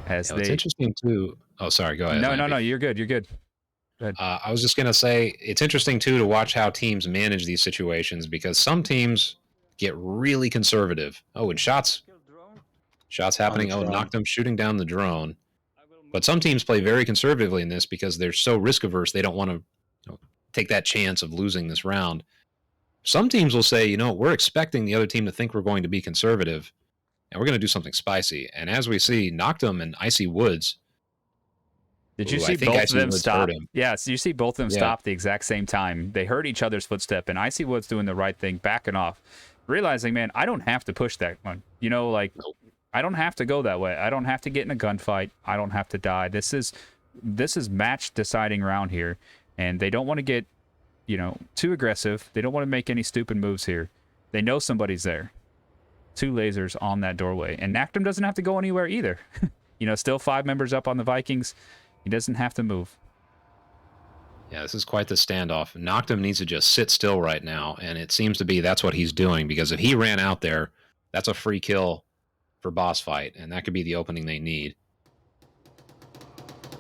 As It's interesting too. Oh, sorry. Go ahead. No. You're good. You're good. I was just going to say, it's interesting too to watch how teams manage these situations, because some teams get really conservative. Oh, and shots happening. Oh, knocked them shooting down the drone. But some teams play very conservatively in this because they're so risk averse. They don't want to take that chance of losing this round. Some teams will say, we're expecting the other team to think we're going to be conservative, and we're going to do something spicy. And as we see, Noctum and Icy Woods. Did you see both of them stop? Yes, you see both of them stop the exact same time. They heard each other's footstep, and Icy Woods doing the right thing, backing off, realizing, man, I don't have to push that one. I don't have to go that way. I don't have to get in a gunfight. I don't have to die. This is match deciding round here, and they don't want to get, too aggressive. They don't want to make any stupid moves here. They know somebody's there. 2 lasers on that doorway, and Nactum doesn't have to go anywhere either. Still 5 members up on the Vikings. He doesn't have to move. Yeah, this is quite the standoff. Noctum needs to just sit still right now, and it seems to be that's what he's doing, because if he ran out there, that's a free kill for BossFight, and that could be the opening they need.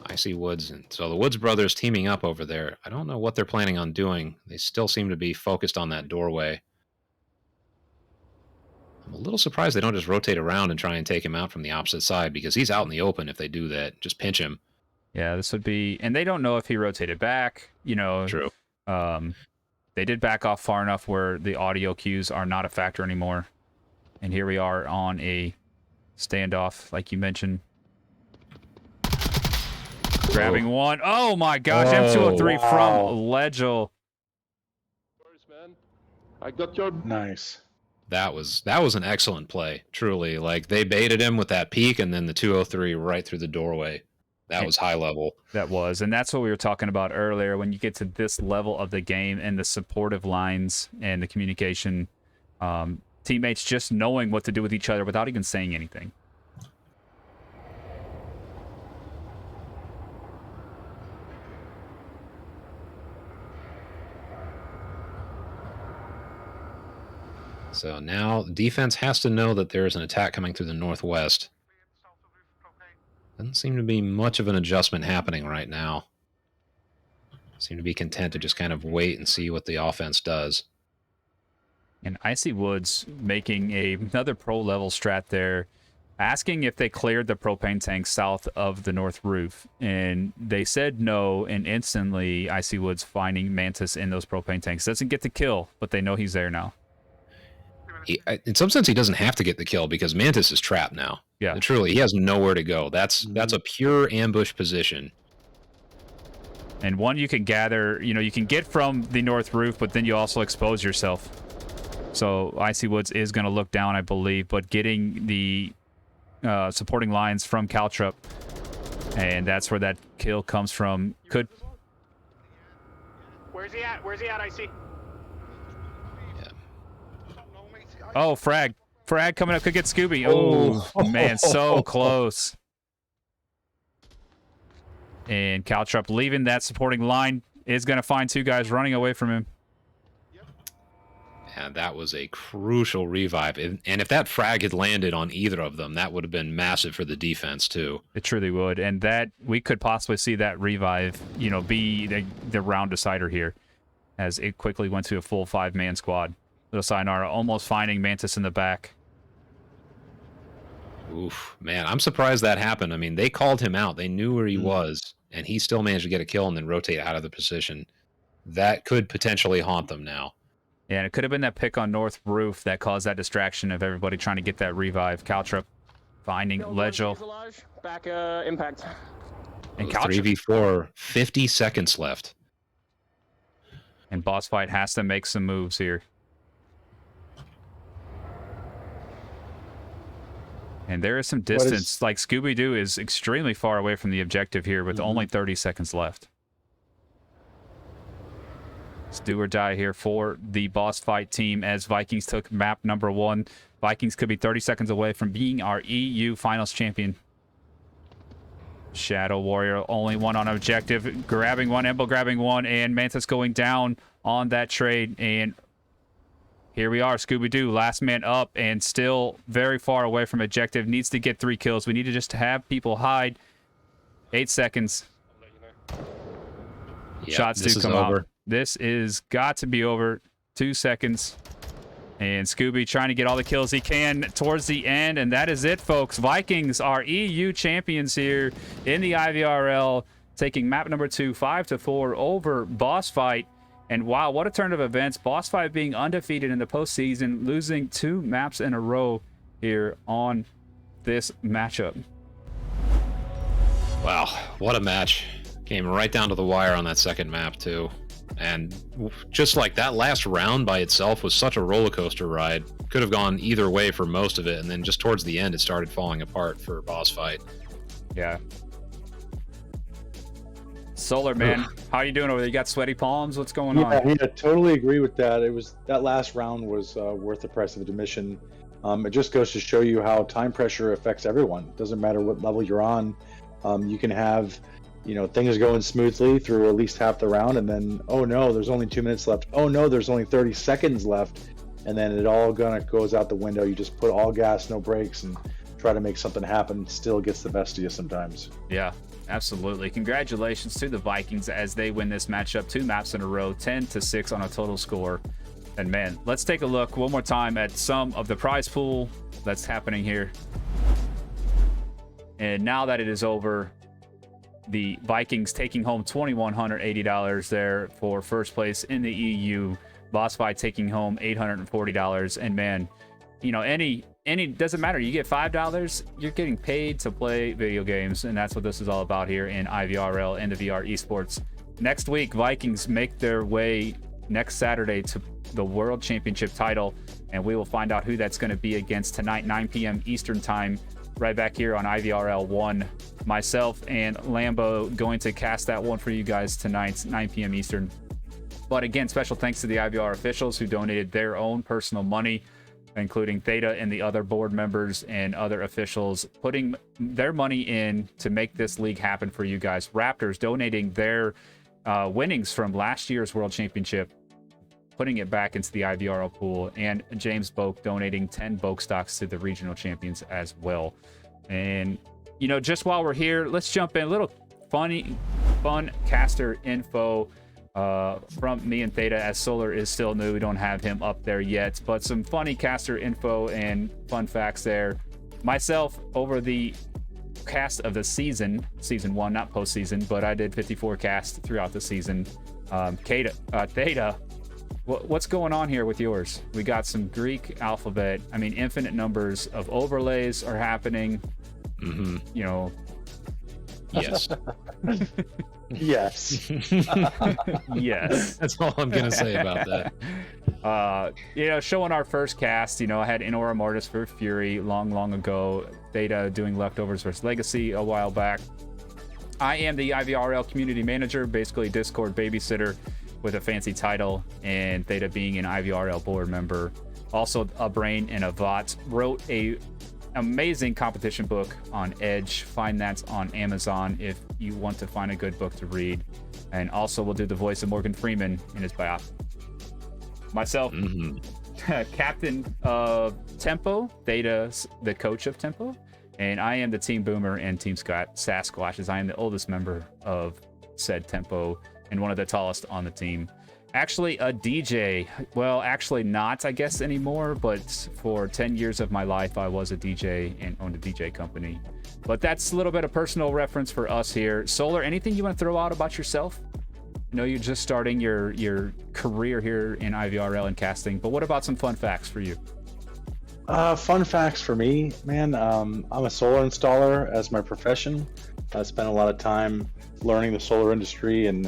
I see Woods, and so the Woods brothers teaming up over there. I don't know what they're planning on doing. They still seem to be focused on that doorway. I'm a little surprised they don't just rotate around and try and take him out from the opposite side, because he's out in the open if they do that. Just pinch him. Yeah, this would be... And they don't know if he rotated back, True. They did back off far enough where the audio cues are not a factor anymore. And here we are on a standoff, like you mentioned. Grabbing one. Oh my gosh, M203 from Legel. I got your... Nice. That was an excellent play, truly. Like, they baited him with that peek, and then the 203 right through the doorway. That was high level. That was, and that's what we were talking about earlier. When you get to this level of the game and the supportive lines and the communication, teammates just knowing what to do with each other without even saying anything. So now defense has to know that there's an attack coming through the northwest. Doesn't seem to be much of an adjustment happening right now. Seem to be content to just kind of wait and see what the offense does. And Icy Woods making another pro-level strat there, asking if they cleared the propane tank south of the north roof. And they said no, and instantly Icy Woods finding Mantis in those propane tanks. Doesn't get the kill, but they know he's there now. In some sense, he doesn't have to get the kill because Mantis is trapped now. Yeah. Truly, he has nowhere to go. That's a pure ambush position. And one you can gather, you can get from the north roof, but then you also expose yourself. So Icy Woods is going to look down, I believe, but getting the supporting lines from Caltrup, and that's where that kill comes from. Could... Where's he at? Where's he at, Icy? Oh, frag. Frag coming up. Could get Scooby. Oh, man, so close. And Caltrup leaving that supporting line is going to find two guys running away from him. And that was a crucial revive. And if that frag had landed on either of them, that would have been massive for the defense, too. It truly would. And that we could possibly see that revive, be the round decider here, as it quickly went to a full 5-man squad. Little Sayonara almost finding Mantis in the back. Oof, man, I'm surprised that happened. I mean, they called him out. They knew where he was, and he still managed to get a kill and then rotate out of the position. That could potentially haunt them now. Yeah, and it could have been that pick on north roof that caused that distraction of everybody trying to get that revive. Caltrup finding Legel. Back impact. And 3v4, 50 seconds left. And BossFight has to make some moves here. And there is some distance. Like, Scooby-Doo is extremely far away from the objective here with only 30 seconds left. It's do or die here for the BossFight team as Vikings took map number 1. Vikings could be 30 seconds away from being our EU Finals champion. Shadow Warrior, only one on objective. Grabbing one, Embo grabbing one, and Mantis going down on that trade. And here we are, Scooby-Doo, last man up and still very far away from objective. Needs to get 3 kills. We need to just have people hide. 8 seconds. Yep, Shots do come out. This is got to be over. 2 seconds. And Scooby trying to get all the kills he can towards the end. And that is it, folks. Vikings are EU champions here in the IVRL, taking map number 2, 5-4 over BossFight. And wow, what a turn of events. BossFight being undefeated in the postseason, losing 2 maps in a row here on this matchup. Wow, what a match. Came right down to the wire on that second map, too. And just like that last round by itself was such a roller coaster ride. Could have gone either way for most of it, and then just towards the end, it started falling apart for BossFight. Yeah. Solar, man, how you doing over there? You got sweaty palms? What's going on? Yeah, totally agree with that. That last round was worth the price of admission. It just goes to show you how time pressure affects everyone. It doesn't matter what level you're on. You can have, things going smoothly through at least half the round, and then, oh no, there's only 2 minutes left. Oh no, there's only 30 seconds left, and then it all goes out the window. You just put all gas, no brakes, and try to make something happen. Still gets the best of you sometimes. Yeah. Absolutely. Congratulations to the Vikings as they win this matchup 2 maps in a row, 10-6 on a total score. And man, let's take a look one more time at some of the prize pool that's happening here. And now that it is over, the Vikings taking home $2,180 there for first place in the EU. BossFight taking home $840. And man, any doesn't matter. You get $5, you're getting paid to play video games, and that's what this is all about here in IVRL and the VR esports. Next week, Vikings make their way next Saturday to the World Championship title, and we will find out who that's going to be against tonight, 9 p.m. Eastern Time, right back here on IVRL 1. Myself and Lambo going to cast that one for you guys tonight, 9 p.m. Eastern. But again, special thanks to the IVR officials who donated their own personal money, including Theta and the other board members and other officials, putting their money in to make this league happen for you guys. Raptors donating their winnings from last year's World Championship, putting it back into the IVRL pool, and James Boak donating 10 Boak stocks to the regional champions as well. And, you know, just while we're here, let's jump in. A little fun caster info from me and Theta, as Solar is still new. We don't have him up there yet, but some funny caster info and fun facts there. Myself, over the cast of the season 1, not postseason, but I did 54 casts throughout the season. Theta, what's going on here with yours? We got some Greek alphabet. I mean, infinite numbers of overlays are happening. Mm-hmm. You know. Yes. Yes. Yes. That's all I'm gonna say about that. You know, showing our first cast, you know, I had Inora Mortis for Fury long ago. Theta doing Leftovers versus Legacy a while back. I am the IVRL community manager, basically Discord babysitter with a fancy title, and Theta being an IVRL board member. Also a brain and a VOT. Wrote a amazing competition book on Edge. Find that on Amazon if you want to find a good book to read. And also we'll do the voice of Morgan Freeman in his biography. Myself, captain of Tempo, Theta's the coach of Tempo, and I am the Team Boomer and Team Sasquatch, as I am the oldest member of said Tempo and one of the tallest on the team. Actually a DJ. Well, actually not, I guess, anymore, but for 10 years of my life I was a DJ and owned a DJ company. But that's a little bit of personal reference for us here. Solar, anything you want to throw out about yourself? I know you're just starting your career here in IVRL and casting, but what about some fun facts for you? Fun facts for me, man. I'm a solar installer as my profession. I spent a lot of time learning the solar industry and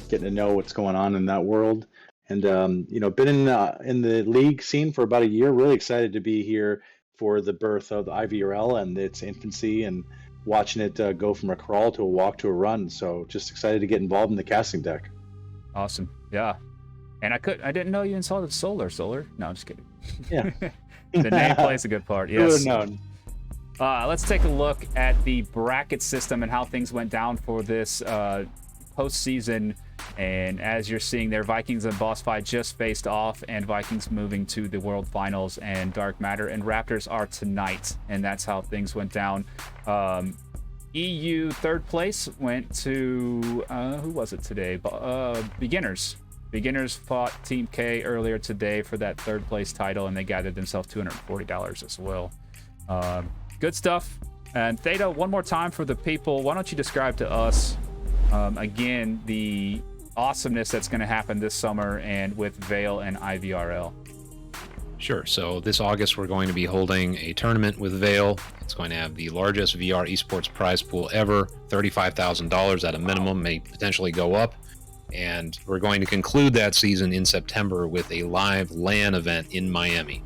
getting to know what's going on in that world. And you know, been in the league scene for about a year. Really excited to be here for the birth of the IVRL and its infancy, and watching it go from a crawl to a walk to a run. So just excited to get involved in the casting deck. Awesome. Yeah. And I didn't know you installed Solar. No, I'm just kidding. Yeah. The name plays a good part. Who would Yes. have known? Let's take a look at the bracket system and how things went down for this postseason. And as you're seeing there, Vikings and BossFight just faced off, and Vikings moving to the World Finals, and Dark Matter and Raptors are tonight, and that's how things went down. EU third place went to who was it today? Beginners. Beginners fought Team K earlier today for that third place title, and they gathered themselves $240 as well. Good stuff. And Theta, one more time for the people, why don't you describe to us again the awesomeness that's going to happen this summer and with Veil and IVRL? Sure. So this August, we're going to be holding a tournament with Veil. It's going to have the largest VR esports prize pool ever, $35,000 at a minimum, may potentially go up. And we're going to conclude that season in September with a live LAN event in Miami.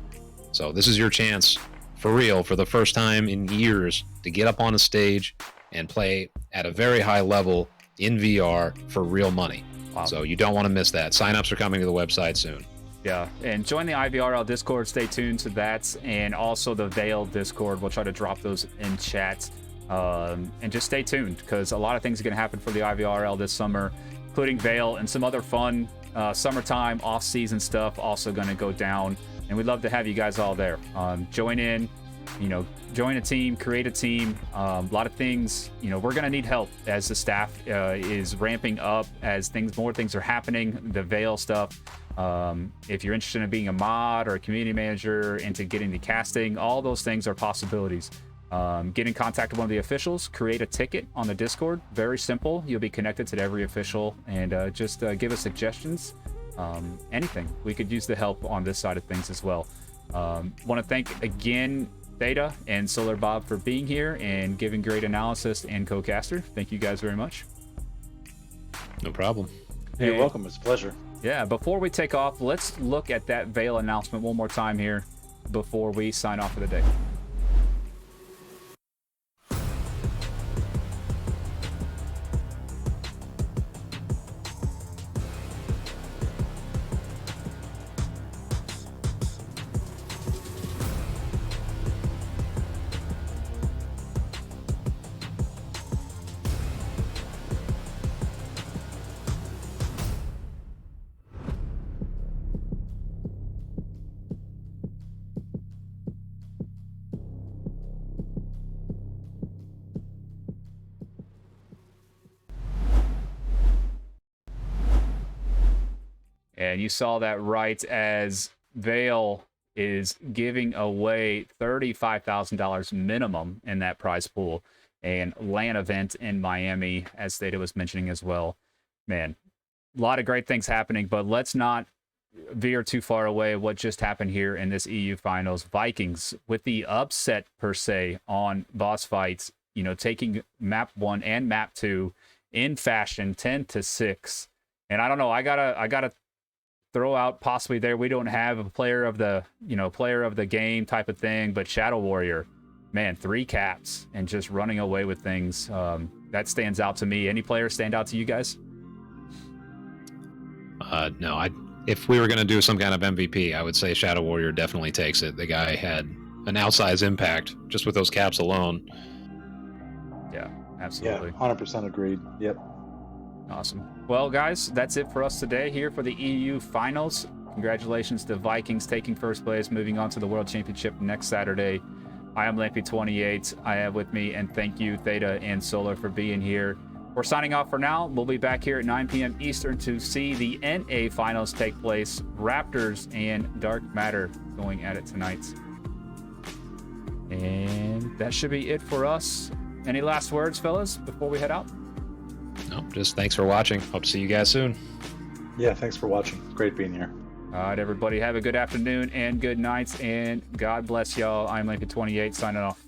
So this is your chance, for real, for the first time in years, to get up on a stage and play at a very high level in VR for real money. Wow. So you don't want to miss that. Sign-ups are coming to the website soon. Yeah, and join the IVRL Discord. Stay tuned to that, and also the Veil Discord. We'll try to drop those in chat. And just stay tuned, because a lot of things are going to happen for the IVRL this summer, including Veil and some other fun summertime off-season stuff also going to go down. And we'd love to have you guys all there. Join in, you know, join a team, create a team. A lot of things, you know, we're going to need help as the staff is ramping up, as more things are happening, the Veil stuff. If you're interested in being a mod or a community manager, into getting the casting, all those things are possibilities. Get in contact with one of the officials, create a ticket on the Discord. Very simple. You'll be connected to every official, and just give us suggestions. Anything. We could use the help on this side of things as well. Want to thank again Theta and Solar Bob for being here and giving great analysis and co-caster. Thank you guys very much. No problem. You're welcome. It's a pleasure. Yeah, before we take off, let's look at that Veil announcement one more time here before we sign off for the day. And you saw that right as Veil is giving away $35,000 minimum in that prize pool and LAN event in Miami, as Theta was mentioning as well. Man, a lot of great things happening, but let's not veer too far away what just happened here in this EU finals. Vikings with the upset per se on BossFight, you know, taking map 1 and map 2 in fashion, 10-6. And I don't know, I gotta throw out possibly there. We don't have a player of the game type of thing, but Shadow Warrior, man, 3 caps and just running away with things. That stands out to me. Any players stand out to you guys? No, if we were going to do some kind of MVP, I would say Shadow Warrior definitely takes it. The guy had an outsized impact just with those caps alone. Yeah, absolutely. Yeah, 100% agreed. Yep. Awesome. Well, guys, that's it for us today here for the EU Finals. Congratulations to Vikings taking first place, moving on to the World Championship next Saturday. I am Lampy28. I have with me, and thank you, Theta and Solar, for being here. We're signing off for now. We'll be back here at 9 p.m. Eastern to see the NA Finals take place. Raptors and Dark Matter going at it tonight. And that should be it for us. Any last words, fellas, before we head out? No, just thanks for watching. Hope to see you guys soon. Yeah, thanks for watching. Great being here. All right, everybody, have a good afternoon and good night, and God bless y'all. I'm Lincoln28 signing off.